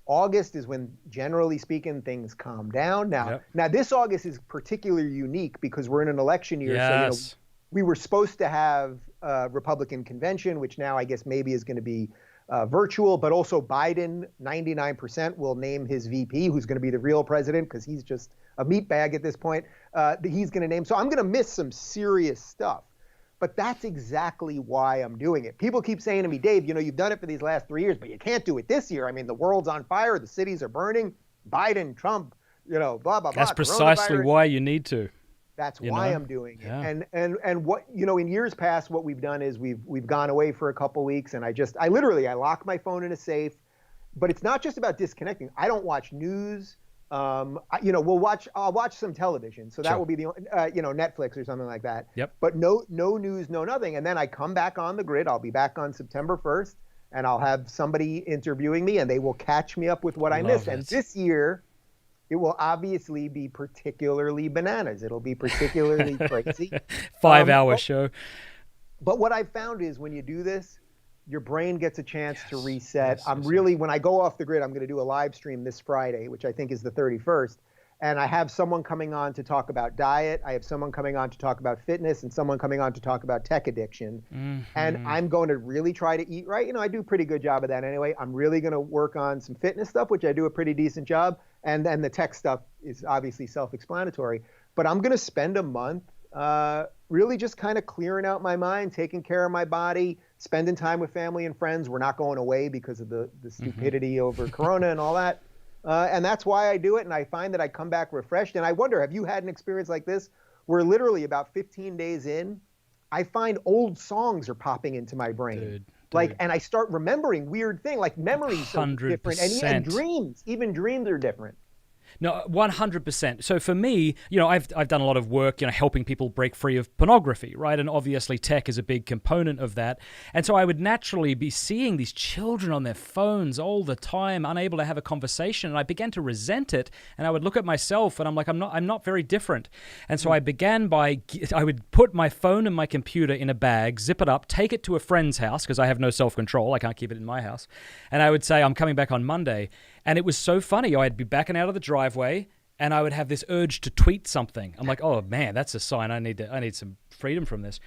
August is when, generally speaking, things calm down. Now this August is particularly unique because we're in an election year. Yes. So, we were supposed to have a Republican convention, which now I guess maybe is going to be virtual, but also Biden, 99% will name his VP, who's going to be the real president, because he's just a meatbag at this point. He's going to name. So I'm going to miss some serious stuff. But that's exactly why I'm doing it. People keep saying to me, Dave, you've done it for these last 3 years, but you can't do it this year. I mean, the world's on fire. The cities are burning. Biden, Trump, blah, blah, blah. That's precisely why you need to. That's why I'm doing it. And what, in years past, what we've done is we've gone away for a couple weeks, and I lock my phone in a safe. But it's not just about disconnecting. I don't watch news. I'll watch some television. So that will be the, Netflix or something like that. Yep. But no news, no nothing. And then I come back on the grid. I'll be back on September 1st, and I'll have somebody interviewing me, and they will catch me up with what I missed. And this year, it will obviously be particularly bananas. It'll be particularly crazy. 5-hour show. But what I've found is when you do this, your brain gets a chance to reset. When I go off the grid, I'm going to do a live stream this Friday, which I think is the 31st. And I have someone coming on to talk about diet. I have someone coming on to talk about fitness, and someone coming on to talk about tech addiction. And I'm going to really try to eat right. I do a pretty good job of that anyway. I'm really going to work on some fitness stuff, which I do a pretty decent job. And then the tech stuff is obviously self-explanatory. But I'm going to spend a month really just kind of clearing out my mind, taking care of my body, spending time with family and friends. We're not going away because of the stupidity over Corona and all that. And that's why I do it. And I find that I come back refreshed. And I wonder, have you had an experience like this where literally about 15 days in, I find old songs are popping into my brain. Dude. And I start remembering weird things, like memories are different. And dreams, even dreams are different. No, 100%. So for me, I've done a lot of work, helping people break free of pornography, right? And obviously tech is a big component of that. And so I would naturally be seeing these children on their phones all the time, unable to have a conversation, and I began to resent it. And I would look at myself and I'm like, I'm not very different. And so I would put my phone and my computer in a bag, zip it up, take it to a friend's house because I have no self-control. I can't keep it in my house. And I would say, I'm coming back on Monday. And it was so funny. I'd be backing out of the driveway and I would have this urge to tweet something. I'm like, oh man, that's a sign I need some freedom from this.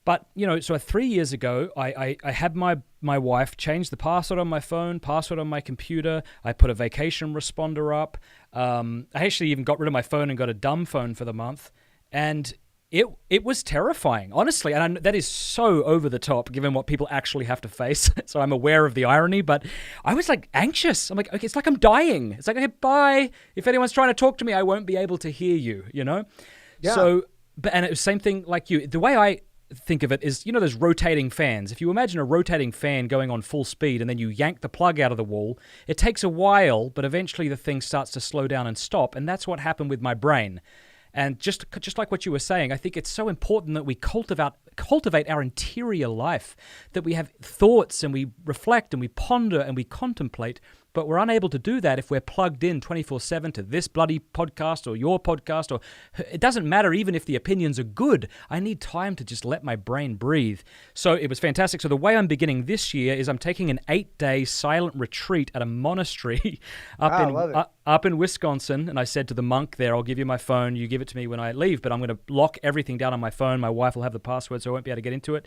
But, so 3 years ago, I had my wife change the password on my phone, password on my computer. I put a vacation responder up. I actually even got rid of my phone and got a dumb phone for the month. And it was terrifying, honestly. And that is so over the top given what people actually have to face. So I'm aware of the irony, but I was like anxious. I'm like, okay, it's like I'm dying. It's like, okay, bye. If anyone's trying to talk to me, I won't be able to hear you, Yeah. So, and it was the same thing like you. The way I think of it is, those rotating fans. If you imagine a rotating fan going on full speed and then you yank the plug out of the wall, it takes a while, but eventually the thing starts to slow down and stop. And that's what happened with my brain. And just like what you were saying, I think it's so important that we cultivate our interior life, that we have thoughts and we reflect and we ponder and we contemplate, but we're unable to do that if we're plugged in 24/7 to this bloody podcast or your podcast, or it doesn't matter even if the opinions are good. I need time to just let my brain breathe. So it was fantastic. So the way I'm beginning this year is I'm taking an 8-day silent retreat at a monastery up in Wisconsin. And I said to the monk there, I'll give you my phone. You give it to me when I leave, but I'm going to lock everything down on my phone. My wife will have the password, so I won't be able to get into it.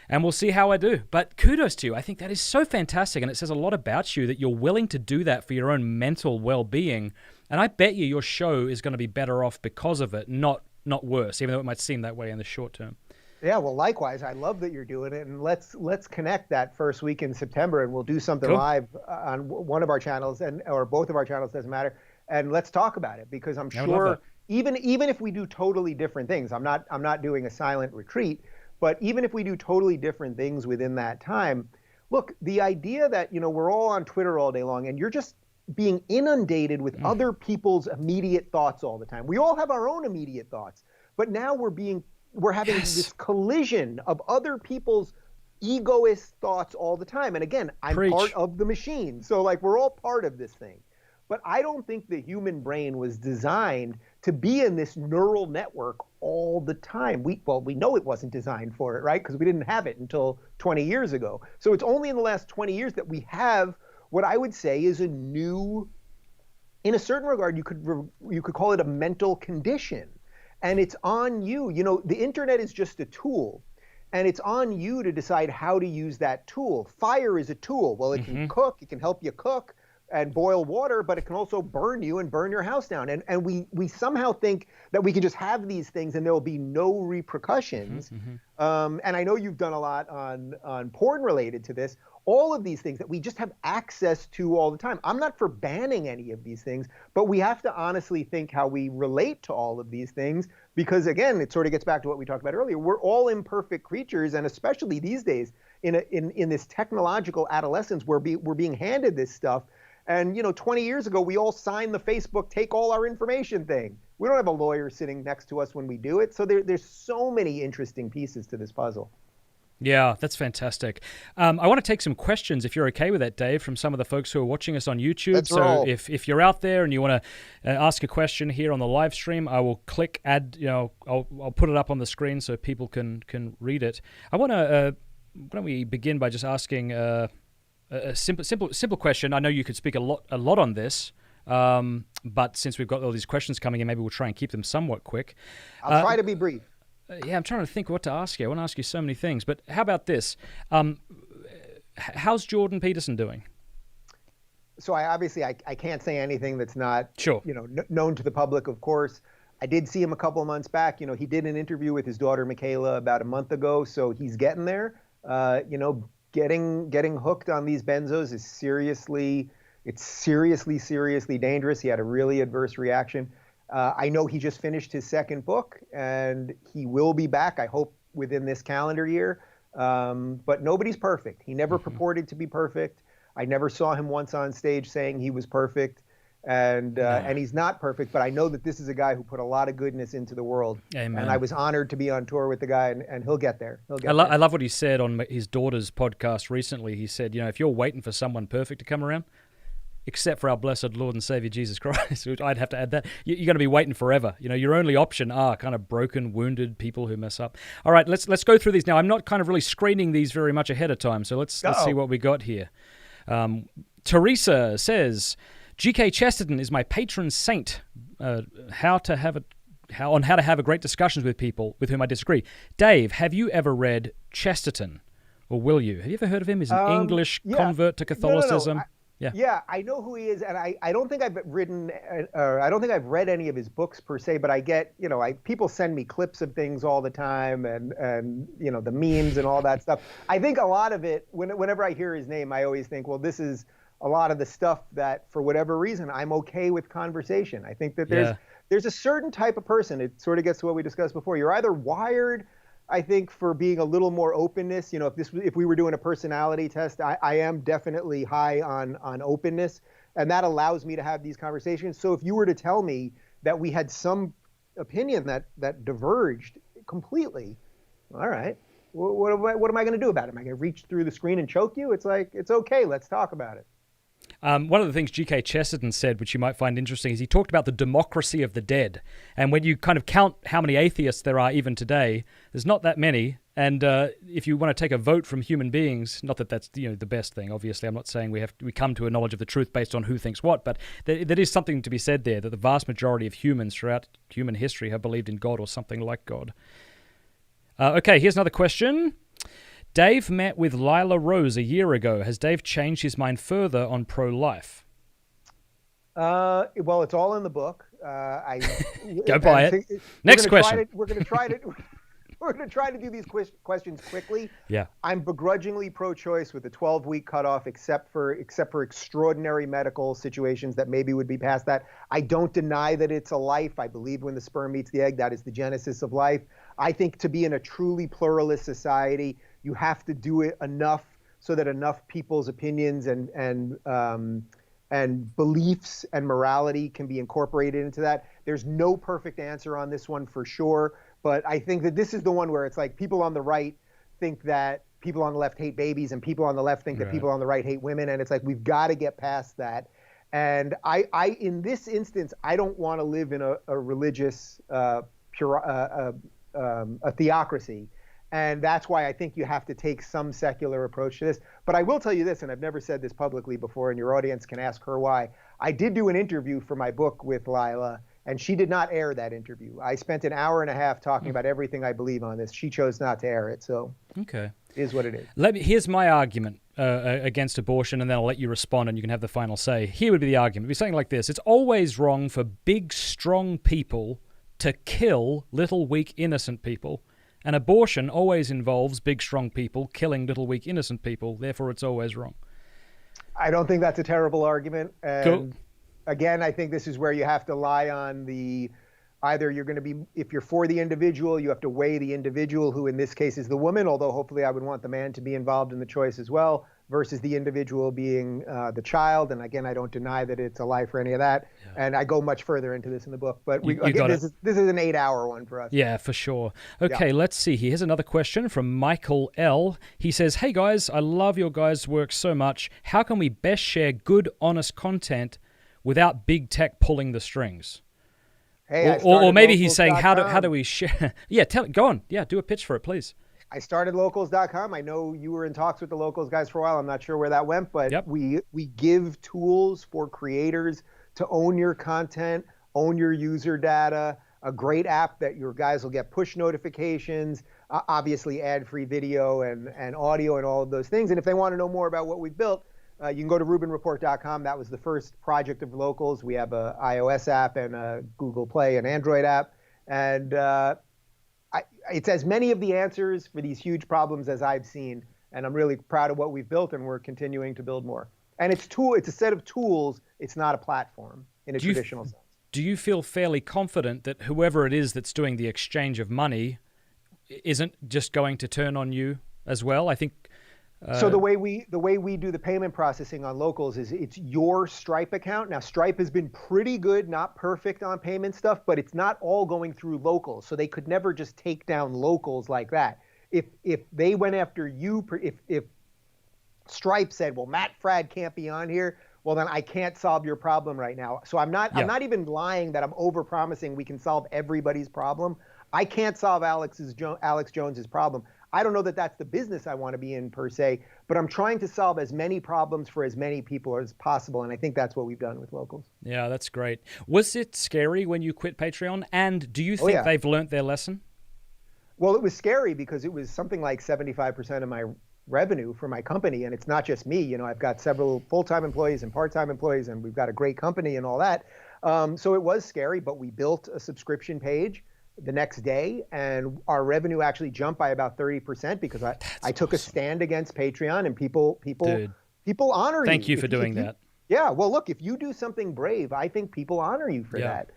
And we'll see how I do. But kudos to you. I think that is so fantastic. And it says a lot about you that you're willing to do that for your own mental well-being. And I bet you your show is going to be better off because of it, not worse, even though it might seem that way in the short term. Yeah, well, likewise. I love that you're doing it. And let's connect that first week in September, and we'll do something live on one of our channels or both of our channels, doesn't matter. And let's talk about it, because I'm sure even if we do totally different things, I'm not doing a silent retreat. But even if we do totally different things within that time, look, the idea that, we're all on Twitter all day long and you're just being inundated with other people's immediate thoughts all the time. We all have our own immediate thoughts, but now we're having this collision of other people's egoist thoughts all the time. And again, I'm part of the machine. So like we're all part of this thing. But I don't think the human brain was designed to be in this neural network all the time. We know it wasn't designed for it, right? Because we didn't have it until 20 years ago. So it's only in the last 20 years that we have what I would say is a new, in a certain regard, you could call it a mental condition. And it's on you. The internet is just a tool. And it's on you to decide how to use that tool. Fire is a tool. Well, it can cook. It can help you cook and boil water, but it can also burn you and burn your house down. And we somehow think that we can just have these things and there will be no repercussions. And I know you've done a lot on porn related to this. All of these things that we just have access to all the time. I'm not for banning any of these things, but we have to honestly think how we relate to all of these things, because again, it sort of gets back to what we talked about earlier. We're all imperfect creatures, and especially these days in this technological adolescence, we're being handed this stuff. And 20 years ago, we all signed the Facebook take all our information thing. We don't have a lawyer sitting next to us when we do it. So there's so many interesting pieces to this puzzle. Yeah, that's fantastic. I want to take some questions, if you're okay with that, Dave, from some of the folks who are watching us on YouTube. Let's roll. If you're out there and you want to ask a question here on the live stream, I will click add. I'll put it up on the screen so people can read it. I want to. Why don't we begin by just asking a simple question? I know you could speak a lot on this. But since we've got all these questions coming in, maybe we'll try and keep them somewhat quick. I'll try to be brief. Yeah, I'm trying to think what to ask you. I want to ask you so many things, but how about this? How's Jordan Peterson doing? So I can't say anything that's not sure. Known to the public, of course. I did see him a couple of months back. He did an interview with his daughter Michaela about a month ago, so he's getting there. Getting hooked on these benzos is seriously dangerous. He had a really adverse reaction. I know he just finished his second book, and he will be back, I hope, within this calendar year. But nobody's perfect. He never purported to be perfect. I never saw him once on stage saying he was perfect. and he's not perfect, but I know that this is a guy who put a lot of goodness into the world. Amen. And I was honored to be on tour with the guy, and he'll get there. I love what he said on his daughter's podcast recently. He said, if you're waiting for someone perfect to come around, except for our blessed Lord and Savior Jesus Christ, which I'd have to add that, you're going to be waiting forever. Your only option are kind of broken, wounded people who mess up. All right, let's go through these now. I'm not kind of really screening these very much ahead of time, so let's see what we got here. Teresa says, G.K. Chesterton is my patron saint. How to have great discussions with people with whom I disagree. Dave, have you ever read Chesterton, or will you? Have you ever heard of him? He's an English convert to Catholicism. No. Yeah, I know who he is, and I don't think I've read any of his books per se, but I get, people send me clips of things all the time, and the memes and all that stuff. I think a lot of it, whenever I hear his name, I always think, well, this is a lot of the stuff that, for whatever reason, I'm okay with conversation. I think that there's a certain type of person. It sort of gets to what we discussed before. You're either wired, I think, for being a little more openness. If we were doing a personality test, I am definitely high on openness, and that allows me to have these conversations. So if you were to tell me that we had some opinion that diverged completely, all right, what am I going to do about it? Am I going to reach through the screen and choke you? It's like, it's okay. Let's talk about it. One of the things G.K. Chesterton said, which you might find interesting, is he talked about the democracy of the dead. And when you kind of count how many atheists there are even today, there's not that many. And if you want to take a vote from human beings, not that that's the best thing, obviously. I'm not saying we come to a knowledge of the truth based on who thinks what, but there is something to be said there, that the vast majority of humans throughout human history have believed in God or something like God. Okay, here's another question. Dave met with Lila Rose a year ago. Has Dave changed his mind further on pro-life? Well, it's all in the book. Go buy it. Next question. We're going to try to We're going to try to do these questions quickly. Yeah. I'm begrudgingly pro-choice with a 12-week cutoff, except for extraordinary medical situations that maybe would be past that. I don't deny that it's a life. I believe when the sperm meets the egg, that is the genesis of life. I think to be in a truly pluralist society, you have to do it enough so that enough people's opinions and beliefs and morality can be incorporated into that. There's no perfect answer on this one for sure. But I think that this is the one where it's like people on the right think that people on the left hate babies, and people on the left think that people on the right hate women. And it's like, we've got to get past that. And I in this instance, I don't want to live in a religious a theocracy. And that's why I think you have to take some secular approach to this. But I will tell you this, and I've never said this publicly before, and your audience can ask her why. I did do an interview for my book with Lila, and she did not air that interview. I spent an hour and a half talking about everything I believe on this. She chose not to air it, so okay, it is what it is. Here's my argument against abortion, and then I'll let you respond, and you can have the final say. Here would be the argument. It would be something like this. It's always wrong for big, strong people to kill little, weak, innocent people. And abortion always involves big, strong people killing little, weak, innocent people. Therefore, it's always wrong. I don't think that's a terrible argument. And cool. Again, I think this is where you have to lie on either you're going to be, if you're for the individual, you have to weigh the individual, who in this case is the woman, although hopefully I would want the man to be involved in the choice as well, versus the individual being the child. And again, I don't deny that it's a life or any of that. Yeah. And I go much further into this in the book. But this is an 8-hour one for us. Yeah, for sure. Okay, Let's see. Here's another question from Michael L. He says, hey guys, I love your guys' work so much. How can we best share good, honest content without big tech pulling the strings? Hey, or maybe he's saying, how do we share? Yeah, go on. Yeah, do a pitch for it, please. I started locals.com. I know you were in talks with the locals guys for a while. I'm not sure where that went, but we give tools for creators to own your content, own your user data, a great app that your guys will get push notifications, obviously ad-free video and audio and all of those things. And if they want to know more about what we've built, you can go to rubinreport.com. That was the first project of Locals. We have a iOS app and a Google Play and Android app. And it's as many of the answers for these huge problems as I've seen. And I'm really proud of what we've built, and we're continuing to build more. And it's a set of tools. It's not a platform in a traditional sense. Do you feel fairly confident that whoever it is that's doing the exchange of money isn't just going to turn on you as well? I think So the way we do the payment processing on locals is it's your Stripe account. Now Stripe has been pretty good, not perfect on payment stuff, but it's not all going through locals. So they could never just take down locals like that. If they went after you, if Stripe said, well, Matt Fradd can't be on here, well then I can't solve your problem right now. So I'm not even lying that I'm over promising we can solve everybody's problem. I can't solve Alex Jones's problem. I don't know that that's the business I want to be in per se, but I'm trying to solve as many problems for as many people as possible, and I think that's what we've done with locals. Yeah, that's great. Was it scary when you quit Patreon, and do you think they've learned their lesson? Well, it was scary because it was something like 75% of my revenue for my company, and it's not just me. You know, I've got several full-time employees and part-time employees, and we've got a great company and all that. So it was scary, but we built a subscription page the next day, and our revenue actually jumped by about 30% because I took a stand against Patreon, and people honor you. Thank you for doing that. Yeah, well, look, if you do something brave, I think people honor you for that.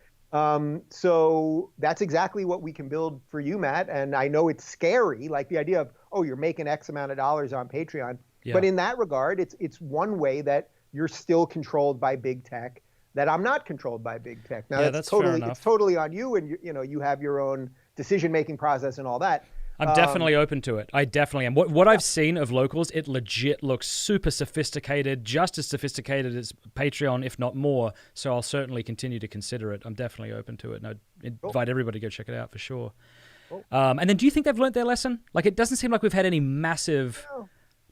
So that's exactly what we can build for you, Matt. And I know it's scary, like the idea of, oh, you're making X amount of dollars on Patreon. Yeah. But in that regard, it's one way that you're still controlled by big tech, that I'm not controlled by big tech. Now that's totally, it's totally on you, and you have your own decision-making process and all that. I'm definitely open to it. I definitely am. What I've seen of locals, it legit looks super sophisticated, just as sophisticated as Patreon, if not more. So I'll certainly continue to consider it. I'm definitely open to it. And I'd invite everybody to go check it out for sure. Cool. And then do you think they've learned their lesson? Like, it doesn't seem like we've had any massive...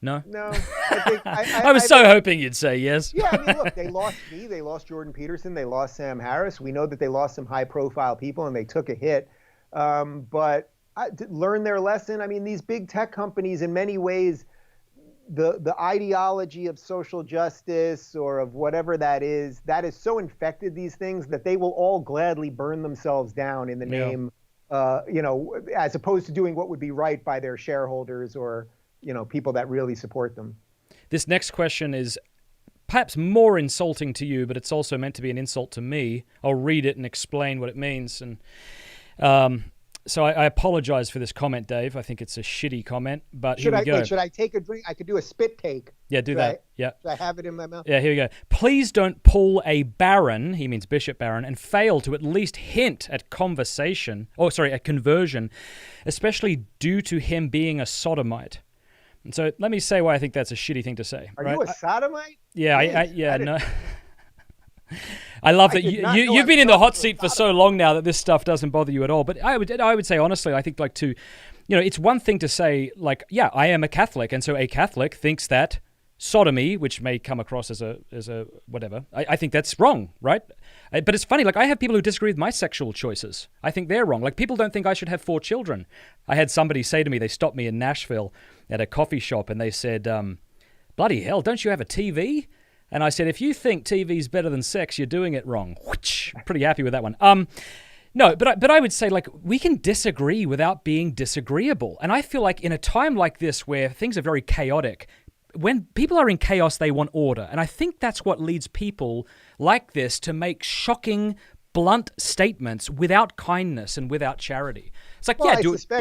No? No. I think I was hoping you'd say yes. Yeah, I mean, look, they lost me. They lost Jordan Peterson. They lost Sam Harris. We know that they lost some high-profile people, and they took a hit. But learn their lesson. I mean, these big tech companies, in many ways, the ideology of social justice or of whatever that is so infected these things that they will all gladly burn themselves down in the name, as opposed to doing what would be right by their shareholders or people that really support them. This next question is perhaps more insulting to you, but it's also meant to be an insult to me. I'll read it and explain what it means. And so I apologize for this comment, Dave. I think it's a shitty comment, but here we go. Should I take a drink? I could do a spit take. Yeah, do that. Yeah. Should I have it in my mouth? Yeah, here we go. Please don't pull a Baron, he means Bishop Baron, and fail to at least hint at conversion, especially due to him being a sodomite. And so let me say why I think that's a shitty thing to say. Are you a sodomite? Yeah, no. I love that you've been in the hot seat for so long now that this stuff doesn't bother you at all. But I would say honestly, I think it's one thing to say like, yeah, I am a Catholic, and so a Catholic thinks that sodomy, which may come across as a whatever, I think that's wrong, right? But it's funny, like I have people who disagree with my sexual choices. I think they're wrong. Like people don't think I should have 4 children. I had somebody say to me, they stopped me in Nashville at a coffee shop, and they said, bloody hell, don't you have a TV? And I said, if you think TV's better than sex, you're doing it wrong. I'm pretty happy with that one. No, but I would say, like, we can disagree without being disagreeable. And I feel like in a time like this where things are very chaotic, when people are in chaos, they want order. And I think that's what leads people like this to make shocking, blunt statements without kindness and without charity. It's like,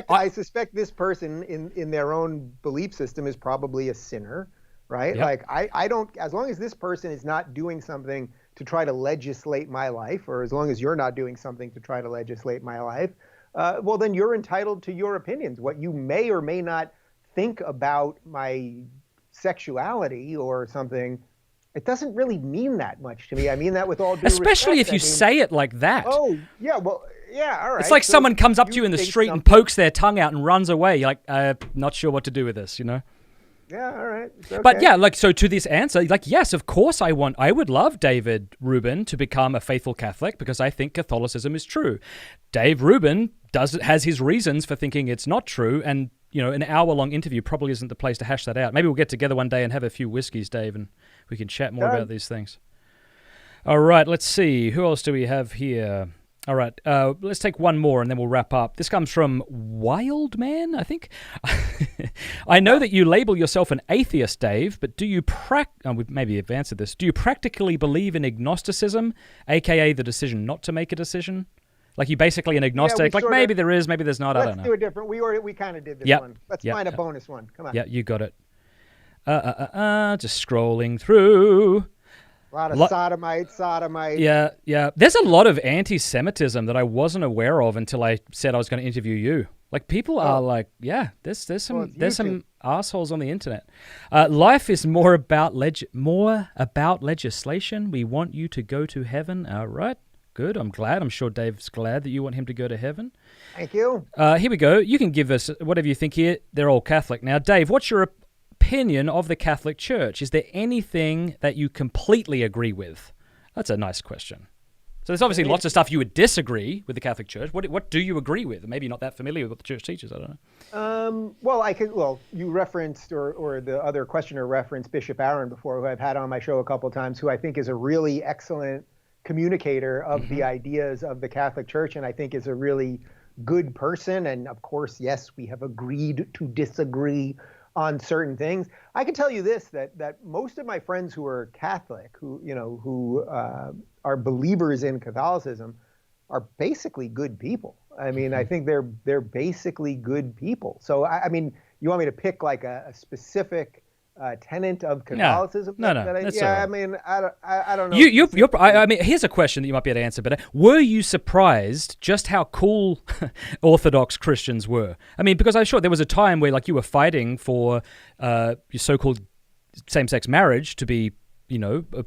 I suspect this person in their own belief system is probably a sinner. Right? Yep. Like I don't, as long as this person is not doing something to try to legislate my life, or as long as you're not doing something to try to legislate my life, well, then you're entitled to your opinions. What you may or may not think about my sexuality or something, it doesn't really mean that much to me. I mean that with all due respect. Especially if you say it like that. Oh, yeah, well, yeah, all right. It's like someone comes up to you in the street and pokes their tongue out and runs away. You're like, not sure what to do with this, Yeah, all right. Okay. But yeah, like, so to this answer, like, yes, of course I would love David Rubin to become a faithful Catholic because I think Catholicism is true. Dave Rubin has his reasons for thinking it's not true, and, an hour-long interview probably isn't the place to hash that out. Maybe we'll get together one day and have a few whiskeys, Dave, and we can chat more about these things. All right, let's see. Who else do we have here? All right, let's take one more and then we'll wrap up. This comes from Wildman, I think. I know that you label yourself an atheist, Dave, but do you maybe you've answered this. Do you practically believe in agnosticism, aka the decision not to make a decision? Like you basically an agnostic, like maybe there is, maybe there's not, I don't know. Let's do a different. We kind of did this one. Let's find a bonus one. Come on. Yeah, you got it. Just scrolling through. A lot of sodomite. Yeah. There's a lot of anti-Semitism that I wasn't aware of until I said I was going to interview you. Like, people are like, yeah, there's some assholes on the internet. Life is more about legislation. We want you to go to heaven. All right. Good. I'm glad. I'm sure Dave's glad that you want him to go to heaven. Thank you. Here we go. You can give us whatever you think here. They're all Catholic. Now, Dave, what's your opinion of the Catholic Church? Is there anything that you completely agree with? That's a nice question. So there's obviously lots of stuff you would disagree with the Catholic Church. What do you agree with? Maybe you're not that familiar with what the Church teaches. I don't know. Well, you referenced, or the other questioner referenced Bishop Aaron before, who I've had on my show a couple of times, who I think is a really excellent communicator of the ideas of the Catholic Church, and I think is a really good person. And of course, yes, we have agreed to disagree on certain things. I can tell you this, that most of my friends who are Catholic, who are believers in Catholicism, are basically good people. I mean, I think they're basically good people. So I mean, you want me to pick like a specific tenet of Catholicism? No. That's all right. I mean, I don't know. I mean, here's a question that you might be able to answer better. Were you surprised just how cool Orthodox Christians were? I mean, because I'm sure there was a time where, like, you were fighting for your so-called same-sex marriage to be,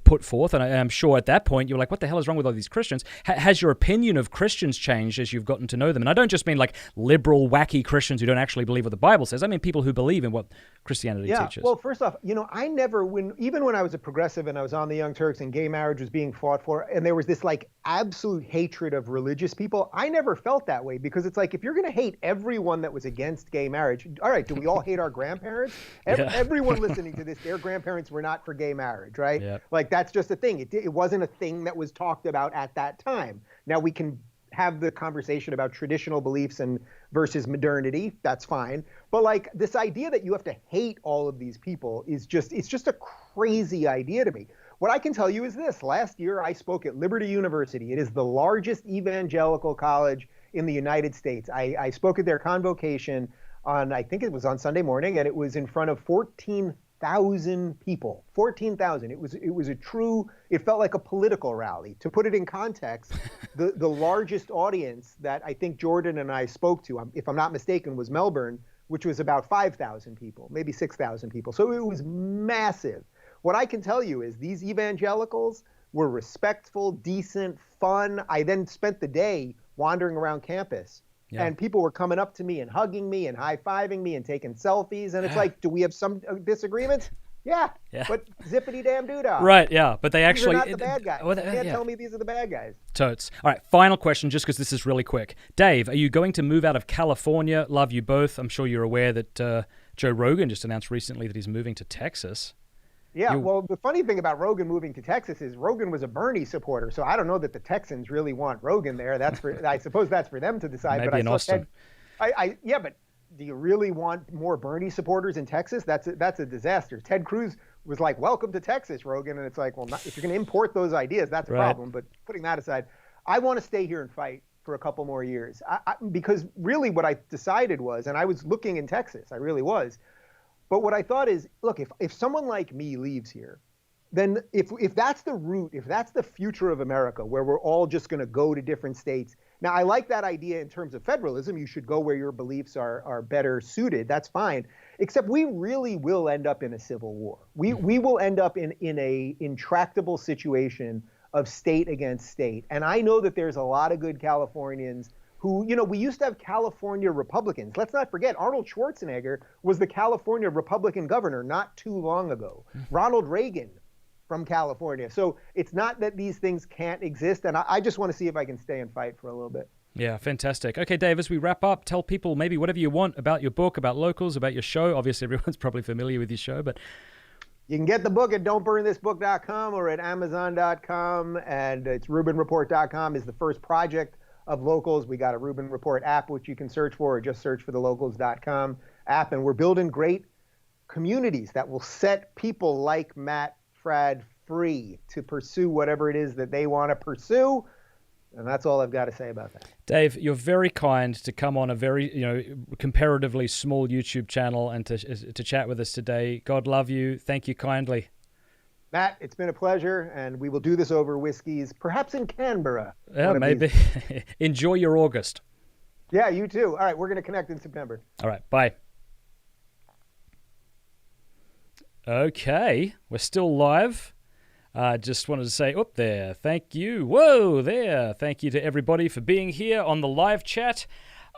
put forth, and I'm sure at that point you were like, what the hell is wrong with all these Christians? Has your opinion of Christians changed as you've gotten to know them? And I don't just mean like liberal, wacky Christians who don't actually believe what the Bible says. I mean people who believe in what Christianity teaches. Well, first off, I never, even when I was a progressive and I was on the Young Turks and gay marriage was being fought for, and there was this like absolute hatred of religious people, I never felt that way, because it's like, if you're going to hate everyone that was against gay marriage, all right, do we all hate our grandparents? Everyone listening to this, their grandparents were not for gay marriage, right? Yep. Like, that's just a thing. It wasn't a thing that was talked about at that time. Now we can have the conversation about traditional beliefs and versus modernity. That's fine. But like, this idea that you have to hate all of these people it's just a crazy idea to me. What I can tell you is this. Last year, I spoke at Liberty University. It is the largest evangelical college in the United States. I spoke at their convocation I think it was on Sunday morning, and it was in front of 14,000 people. 14,000. It felt like a political rally. To put it in context, the largest audience that I think Jordan and I spoke to, if I'm not mistaken, was Melbourne, which was about 5,000 people, maybe 6,000 people. So it was massive. What I can tell you is these evangelicals were respectful, decent, fun. I then spent the day wandering around campus. Yeah. And people were coming up to me and hugging me and high-fiving me and taking selfies. And it's like, do we have some disagreements? Yeah. But zippity damn doodah. Right, yeah. But they actually... These are not the bad guys. You can't tell me these are the bad guys. Totes. All right, final question, just because this is really quick. Dave, are you going to move out of California? Love you both. I'm sure you're aware that Joe Rogan just announced recently that he's moving to Texas. Yeah, well, the funny thing about Rogan moving to Texas is Rogan was a Bernie supporter, so I don't know that the Texans really want Rogan there. I suppose that's for them to decide. Maybe in Austin. Yeah, but do you really want more Bernie supporters in Texas? That's a disaster. Ted Cruz was like, "Welcome to Texas, Rogan," and it's like, well, if you're going to import those ideas, that's a problem. But putting that aside, I want to stay here and fight for a couple more years, because really what I decided was, and I was looking in Texas, I really was. But what I thought is, look, if someone like me leaves here, then if that's the route, if that's the future of America, where we're all just going to go to different states. Now, I like that idea in terms of federalism. You should go where your beliefs are better suited. That's fine. Except we really will end up in a civil war. We will end up in a intractable situation of state against state. And I know that there's a lot of good Californians who, we used to have California Republicans. Let's not forget, Arnold Schwarzenegger was the California Republican governor not too long ago. Ronald Reagan from California. So it's not that these things can't exist. And I just want to see if I can stay and fight for a little bit. Yeah, fantastic. Okay, Dave, as we wrap up, tell people maybe whatever you want about your book, about locals, about your show. Obviously, everyone's probably familiar with your show, but... You can get the book at don'tburnthisbook.com or at amazon.com, and it's rubinreport.com is the first project of Locals. We got a Rubin Report app, which you can search for, or just search for the locals.com app. And we're building great communities that will set people like Matt Fradd free to pursue whatever it is that they want to pursue. And that's all I've got to say about that. Dave, you're very kind to come on a very, comparatively small YouTube channel and to chat with us today. God love you. Thank you kindly. Matt, it's been a pleasure, and we will do this over whiskeys, perhaps in Canberra. Yeah, maybe. Enjoy your August. Yeah, you too. All right, we're going to connect in September. All right, bye. Okay, we're still live. Just wanted to say, there, thank you. Whoa, there. Thank you to everybody for being here on the live chat.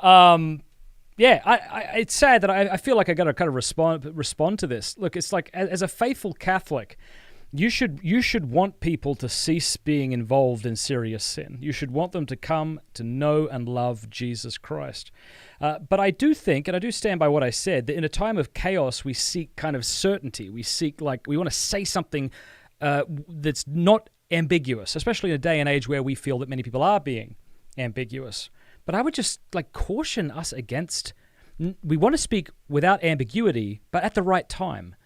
It's sad that I feel like I got to kind of respond to this. Look, it's like, as a faithful Catholic, you should want people to cease being involved in serious sin. You should want them to come to know and love Jesus Christ. But I do think, and I do stand by what I said, that in a time of chaos, we seek kind of certainty. We want to say something that's not ambiguous, especially in a day and age where we feel that many people are being ambiguous. But I would just caution us against, we want to speak without ambiguity, but at the right time.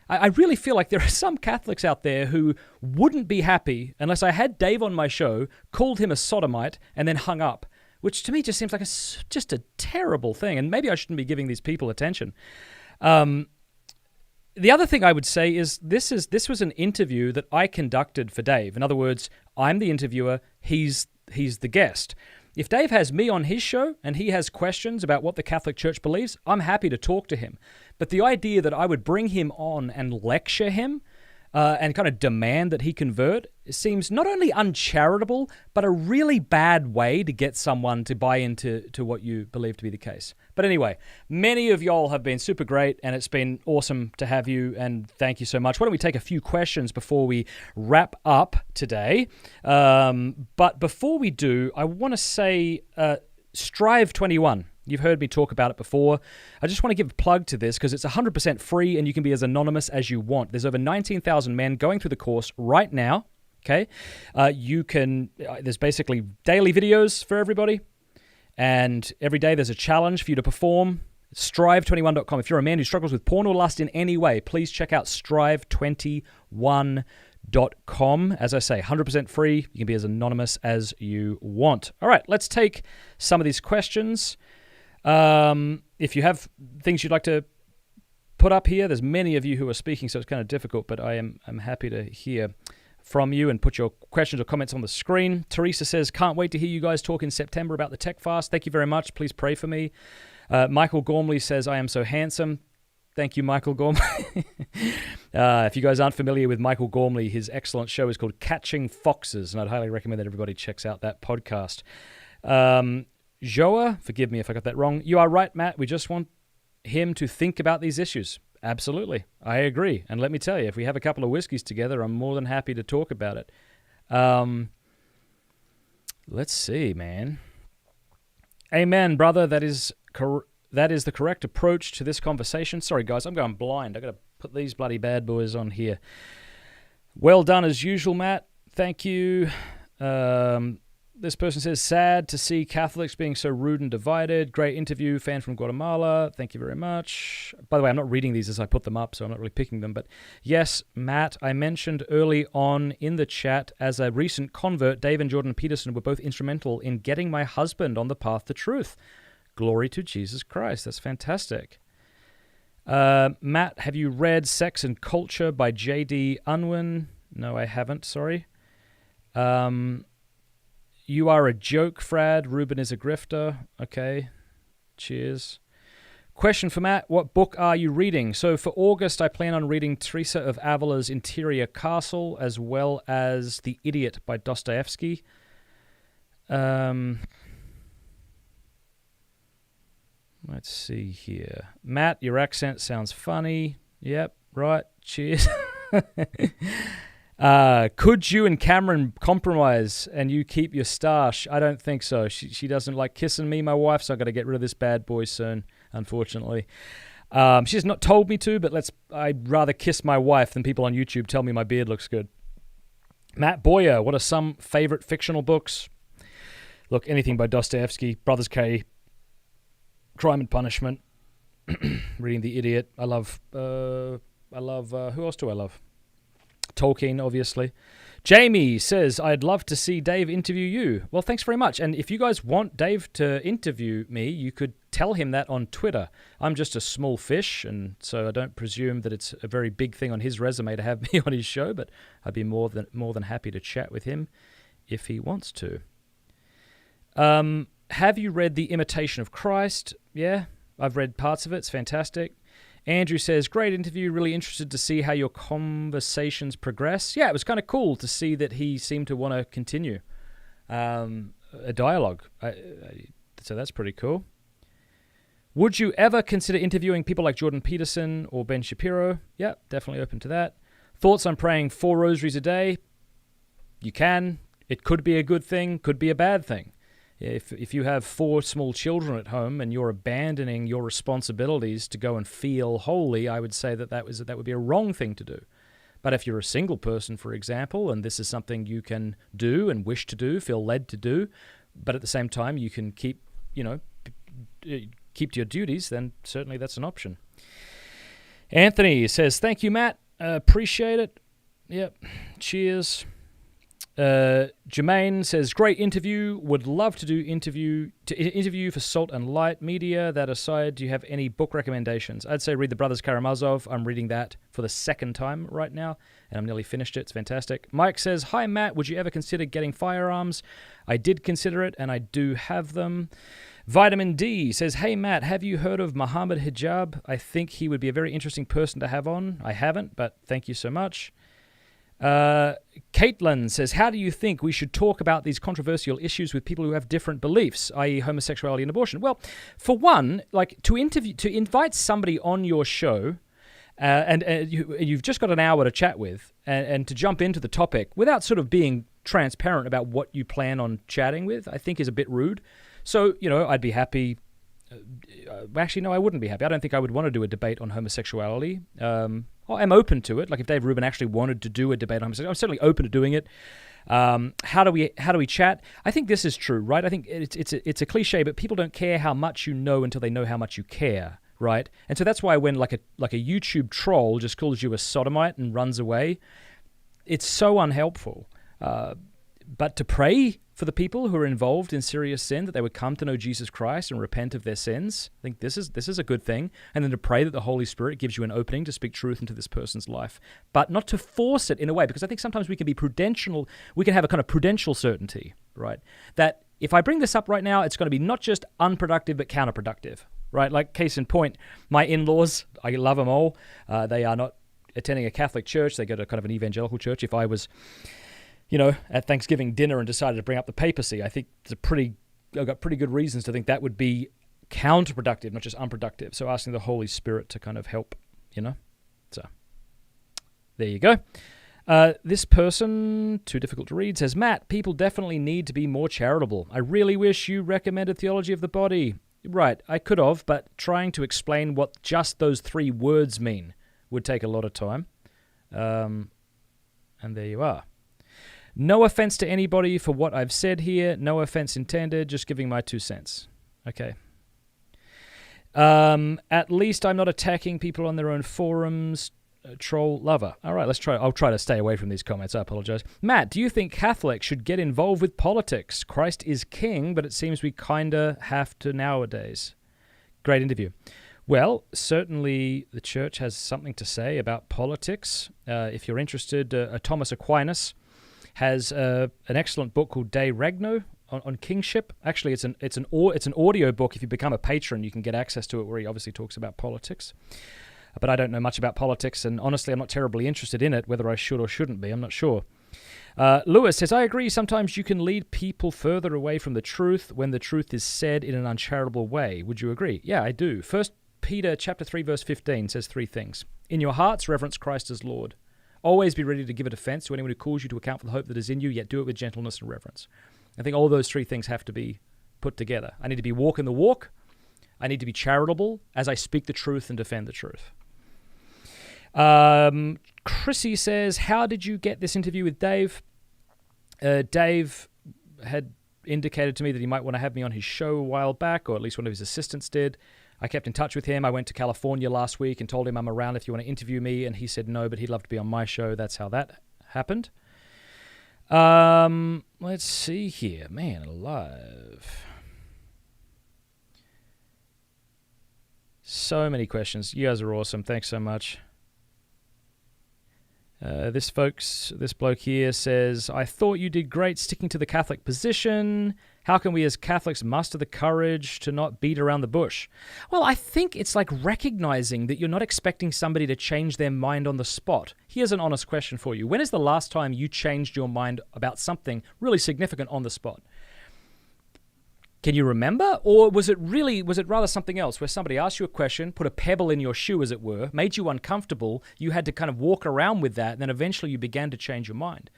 I really feel like there are some Catholics out there who wouldn't be happy unless I had Dave on my show, called him a sodomite, and then hung up, which to me just seems like just a terrible thing, and maybe I shouldn't be giving these people attention. The other thing I would say is this was an interview that I conducted for Dave. In other words, I'm the interviewer, he's the guest. If Dave has me on his show and he has questions about what the Catholic Church believes, I'm happy to talk to him. But the idea that I would bring him on and lecture him and kind of demand that he convert seems not only uncharitable, but a really bad way to get someone to buy into what you believe to be the case. But anyway, many of y'all have been super great, and it's been awesome to have you, and thank you so much. Why don't we take a few questions before we wrap up today? But before we do, I want to say Strive 21. You've heard me talk about it before. I just want to give a plug to this because it's 100% free and you can be as anonymous as you want. There's over 19,000 men going through the course right now, okay? There's basically daily videos for everybody, and every day there's a challenge for you to perform. Strive21.com. If you're a man who struggles with porn or lust in any way, please check out Strive21.com. As I say, 100% free. You can be as anonymous as you want. All right, let's take some of these questions. If you have things you'd like to put up here, there's many of you who are speaking, so it's kind of difficult, but I'm happy to hear from you and put your questions or comments on the screen. Teresa says, can't wait to hear you guys talk in September about the tech fast. Thank you very much. Please pray for me. Michael Gormley says, I am so handsome. Thank you, Michael Gormley. If you guys aren't familiar with Michael Gormley, his excellent show is called Catching Foxes, and I'd highly recommend that everybody checks out that podcast. Joa, forgive me if I got that wrong. You are right, Matt. We just want him to think about these issues. Absolutely. I agree. And let me tell you, if we have a couple of whiskeys together, I'm more than happy to talk about it. Let's see, man. Amen, brother. That is the correct approach to this conversation. Sorry, guys, I'm going blind. I got to put these bloody bad boys on here. Well done as usual, Matt. Thank you. This person says, sad to see Catholics being so rude and divided. Great interview, fan from Guatemala. Thank you very much. By the way, I'm not reading these as I put them up, so I'm not really picking them. But yes, Matt, I mentioned early on in the chat, as a recent convert, Dave and Jordan Peterson were both instrumental in getting my husband on the path to truth. Glory to Jesus Christ. That's fantastic. Matt, have you read Sex and Culture by J.D. Unwin? No, I haven't. Sorry. You are a joke, Frad. Rubin is a grifter. Okay. Cheers. Question for Matt. What book are you reading? So for August, I plan on reading Teresa of Avila's Interior Castle, as well as The Idiot by Dostoevsky. Let's see here. Matt, your accent sounds funny. Yep, right. Cheers. Could you and Cameron compromise and you keep your stash? I don't think so. She doesn't like kissing me, my wife, so I've got to get rid of this bad boy soon, unfortunately. She's not told me to, but I'd rather kiss my wife than people on YouTube tell me my beard looks good. Matt Boyer, what are some favorite fictional books? Look, anything by Dostoevsky, Brothers K, Crime and Punishment, reading The Idiot. I love, who else do I love? Tolkien, obviously. Jamie says, I'd love to see Dave interview you. Well, thanks very much. And if you guys want Dave to interview me, you could tell him that on Twitter. I'm just a small fish, and so I don't presume that it's a very big thing on his resume to have me on his show, but I'd be more than happy to chat with him if he wants to. Have you read The Imitation of Christ? Yeah, I've read parts of it. It's fantastic. Andrew says, great interview, really interested to see how your conversations progress. Yeah, it was kind of cool to see that he seemed to want to continue a dialogue. So that's pretty cool. Would you ever consider interviewing people like Jordan Peterson or Ben Shapiro? Yeah, definitely open to that. Thoughts on praying 4 rosaries a day? You can. It could be a good thing, could be a bad thing. If you have 4 small children at home and you're abandoning your responsibilities to go and feel holy, I would say that would be a wrong thing to do. But if you're a single person, for example, and this is something you can do and wish to do, feel led to do, but at the same time you can keep to your duties, then certainly that's an option. Anthony says, thank you, Matt. Appreciate it. Yep. Cheers. Jermaine says, great interview. Would love to interview for Salt and Light Media. That aside, do you have any book recommendations? I'd say read The Brothers Karamazov. I'm reading that for the 2nd time right now, and I'm nearly finished it. It's fantastic. Mike says, hi, Matt. Would you ever consider getting firearms? I did consider it, and I do have them. Vitamin D says, hey, Matt, have you heard of Muhammad Hijab? I think he would be a very interesting person to have on. I haven't, but thank you so much. Caitlin says, how do you think we should talk about these controversial issues with people who have different beliefs, i.e. homosexuality and abortion? Well, for one, like to invite somebody on your show, and you've just got an hour to chat with, and to jump into the topic without sort of being transparent about what you plan on chatting with, I think is a bit rude. So, I'd be happy. Actually, no, I wouldn't be happy. I don't think I would want to do a debate on homosexuality. I'm open to it. Like if Dave Rubin actually wanted to do a debate on homosexuality, I'm certainly open to doing it. How do we chat? I think this is true, right? I think it's a cliche, but people don't care how much you know until they know how much you care, right? And so that's why when like a YouTube troll just calls you a sodomite and runs away, it's so unhelpful. But to pray for the people who are involved in serious sin, that they would come to know Jesus Christ and repent of their sins, I think this is a good thing. And then to pray that the Holy Spirit gives you an opening to speak truth into this person's life, but not to force it in a way, because I think sometimes we can be prudential. We can have a kind of prudential certainty, right? That if I bring this up right now, it's going to be not just unproductive, but counterproductive, right? Like case in point, my in-laws, I love them all. They are not attending a Catholic church. They go to kind of an evangelical church. If I was at Thanksgiving dinner and decided to bring up the papacy, I think I've got pretty good reasons to think that would be counterproductive, not just unproductive. So asking the Holy Spirit to kind of help, So there you go. This person, too difficult to read, says, Matt, people definitely need to be more charitable. I really wish you recommended theology of the body. Right, I could have, but trying to explain what just those 3 words mean would take a lot of time. And there you are. No offense to anybody for what I've said here. No offense intended. Just giving my 2 cents. Okay. At least I'm not attacking people on their own forums. Troll lover. All right, let's try. I'll try to stay away from these comments. I apologize. Matt, do you think Catholics should get involved with politics? Christ is king, but it seems we kinda have to nowadays. Great interview. Well, certainly the church has something to say about politics. If you're interested, Thomas Aquinas has an excellent book called De Regno on kingship. Actually, it's an audio book. If you become a patron, you can get access to it, where he obviously talks about politics. But I don't know much about politics, and honestly, I'm not terribly interested in it. Whether I should or shouldn't be, I'm not sure. Lewis says, I agree. Sometimes you can lead people further away from the truth when the truth is said in an uncharitable way. Would you agree? Yeah, I do. 1 Peter chapter 3, verse 15 says 3 things. In your hearts, reverence Christ as Lord. Always be ready to give a defense to anyone who calls you to account for the hope that is in you, yet do it with gentleness and reverence. I think all those 3 things have to be put together. I need to be walking the walk. I need to be charitable as I speak the truth and defend the truth. Chrissy says, how did you get this interview with Dave? Dave had indicated to me that he might want to have me on his show a while back, or at least one of his assistants did. I kept in touch with him. I went to California last week and told him I'm around if you want to interview me, and he said no, but he'd love to be on my show. That's how that happened. Let's see here. Man alive. So many questions. You guys are awesome. Thanks so much. This bloke here says, I thought you did great sticking to the Catholic position. How can we as Catholics muster the courage to not beat around the bush? Well, I think it's like recognizing that you're not expecting somebody to change their mind on the spot. Here's an honest question for you. When is the last time you changed your mind about something really significant on the spot? Can you remember? Or was it rather something else where somebody asked you a question, put a pebble in your shoe, as it were, made you uncomfortable, you had to kind of walk around with that, and then eventually you began to change your mind?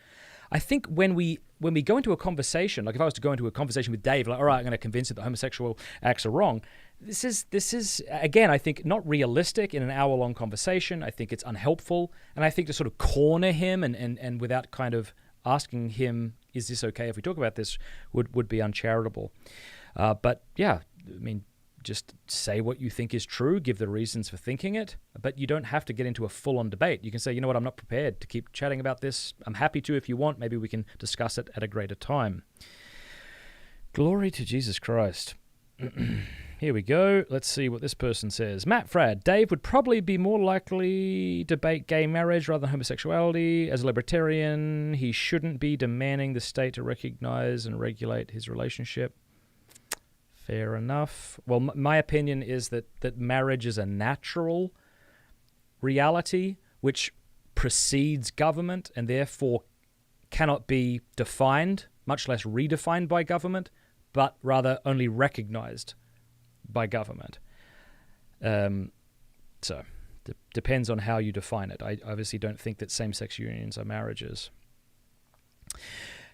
I think when we go into a conversation, like if I was to go into a conversation with Dave, like, all right, I'm going to convince you that homosexual acts are wrong. This is again, I think not realistic in an hour-long conversation. I think it's unhelpful. And I think to sort of corner him and without kind of asking him, is this okay if we talk about this, would be uncharitable. But yeah, I mean, just say what you think is true, give the reasons for thinking it, but you don't have to get into a full-on debate. You can say, you know what, I'm not prepared to keep chatting about this. I'm happy to if you want. Maybe we can discuss it at a greater time. Glory to Jesus Christ. Here we go. Let's see what this person says. Matt Frad, Dave would probably be more likely debate gay marriage rather than homosexuality. As a libertarian, he shouldn't be demanding the state to recognize and regulate his relationship. Fair enough. Well, my opinion is that marriage is a natural reality which precedes government and therefore cannot be defined, much less redefined by government, but rather only recognized by government. So, depends on how you define it. I obviously don't think that same-sex unions are marriages.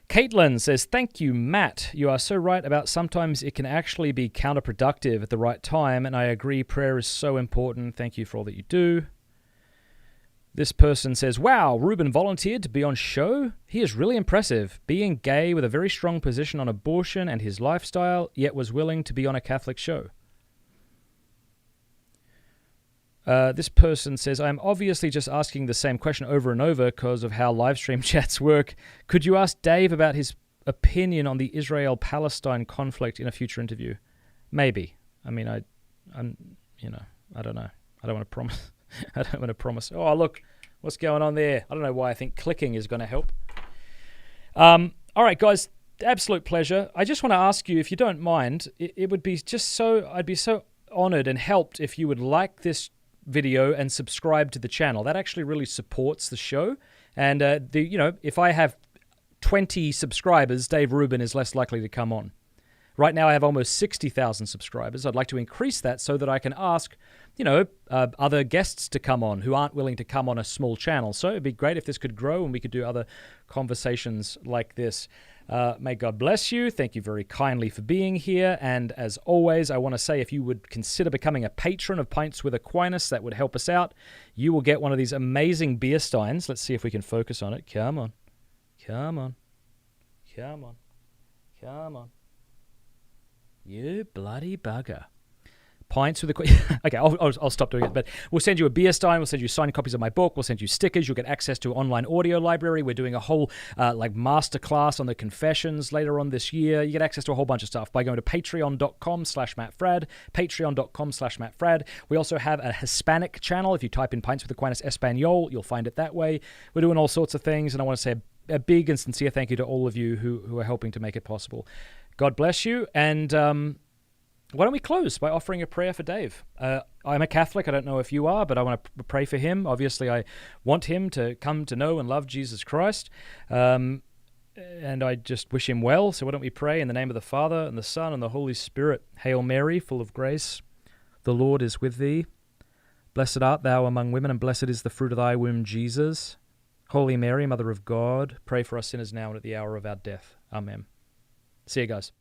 Caitlin says, thank you, Matt. You are so right about sometimes it can actually be counterproductive at the right time, and I agree prayer is so important. Thank you for all that you do. This person says, wow, Rubin volunteered to be on show? He is really impressive. Being gay with a very strong position on abortion and his lifestyle, yet was willing to be on a Catholic show. This person says, I'm obviously just asking the same question over and over because of how live stream chats work. Could you ask Dave about his opinion on the Israel-Palestine conflict in a future interview? Maybe. I mean, I don't know. I don't want to promise. I don't want to promise. Oh, look, what's going on there? I don't know why I think clicking is going to help. All right, guys, absolute pleasure. I just want to ask you, if you don't mind, it would be just so, I'd be so honored and helped if you would like this video and subscribe to the channel. That actually really supports the show. And if I have 20 subscribers, Dave Rubin is less likely to come on. Right now I have almost 60,000 subscribers. I'd like to increase that so that I can ask, other guests to come on who aren't willing to come on a small channel. So it'd be great if this could grow and we could do other conversations like this. May God bless you. Thank you very kindly for being here. And as always, I want to say if you would consider becoming a patron of Pints with Aquinas, that would help us out. You will get one of these amazing beer steins. Let's see if we can focus on it. Come on. Come on. Come on. Come on. You bloody bugger. Pints with a... Okay, I'll stop doing it. But we'll send you a beer stein. We'll send you signed copies of my book. We'll send you stickers. You'll get access to an online audio library. We're doing a whole masterclass on the confessions later on this year. You get access to a whole bunch of stuff by going to patreon.com/MattFrad, patreon.com/MattFrad. We also have a Hispanic channel. If you type in Pints with Aquinas Espanol, you'll find it that way. We're doing all sorts of things, and I want to say a big and sincere thank you to all of you who are helping to make it possible. God bless you, and... why don't we close by offering a prayer for Dave? I'm a Catholic. I don't know if you are, but I want to pray for him. Obviously, I want him to come to know and love Jesus Christ. And I just wish him well. So why don't we pray in the name of the Father, and the Son, and the Holy Spirit. Hail Mary, full of grace. The Lord is with thee. Blessed art thou among women, and blessed is the fruit of thy womb, Jesus. Holy Mary, Mother of God, pray for us sinners now and at the hour of our death. Amen. See you guys.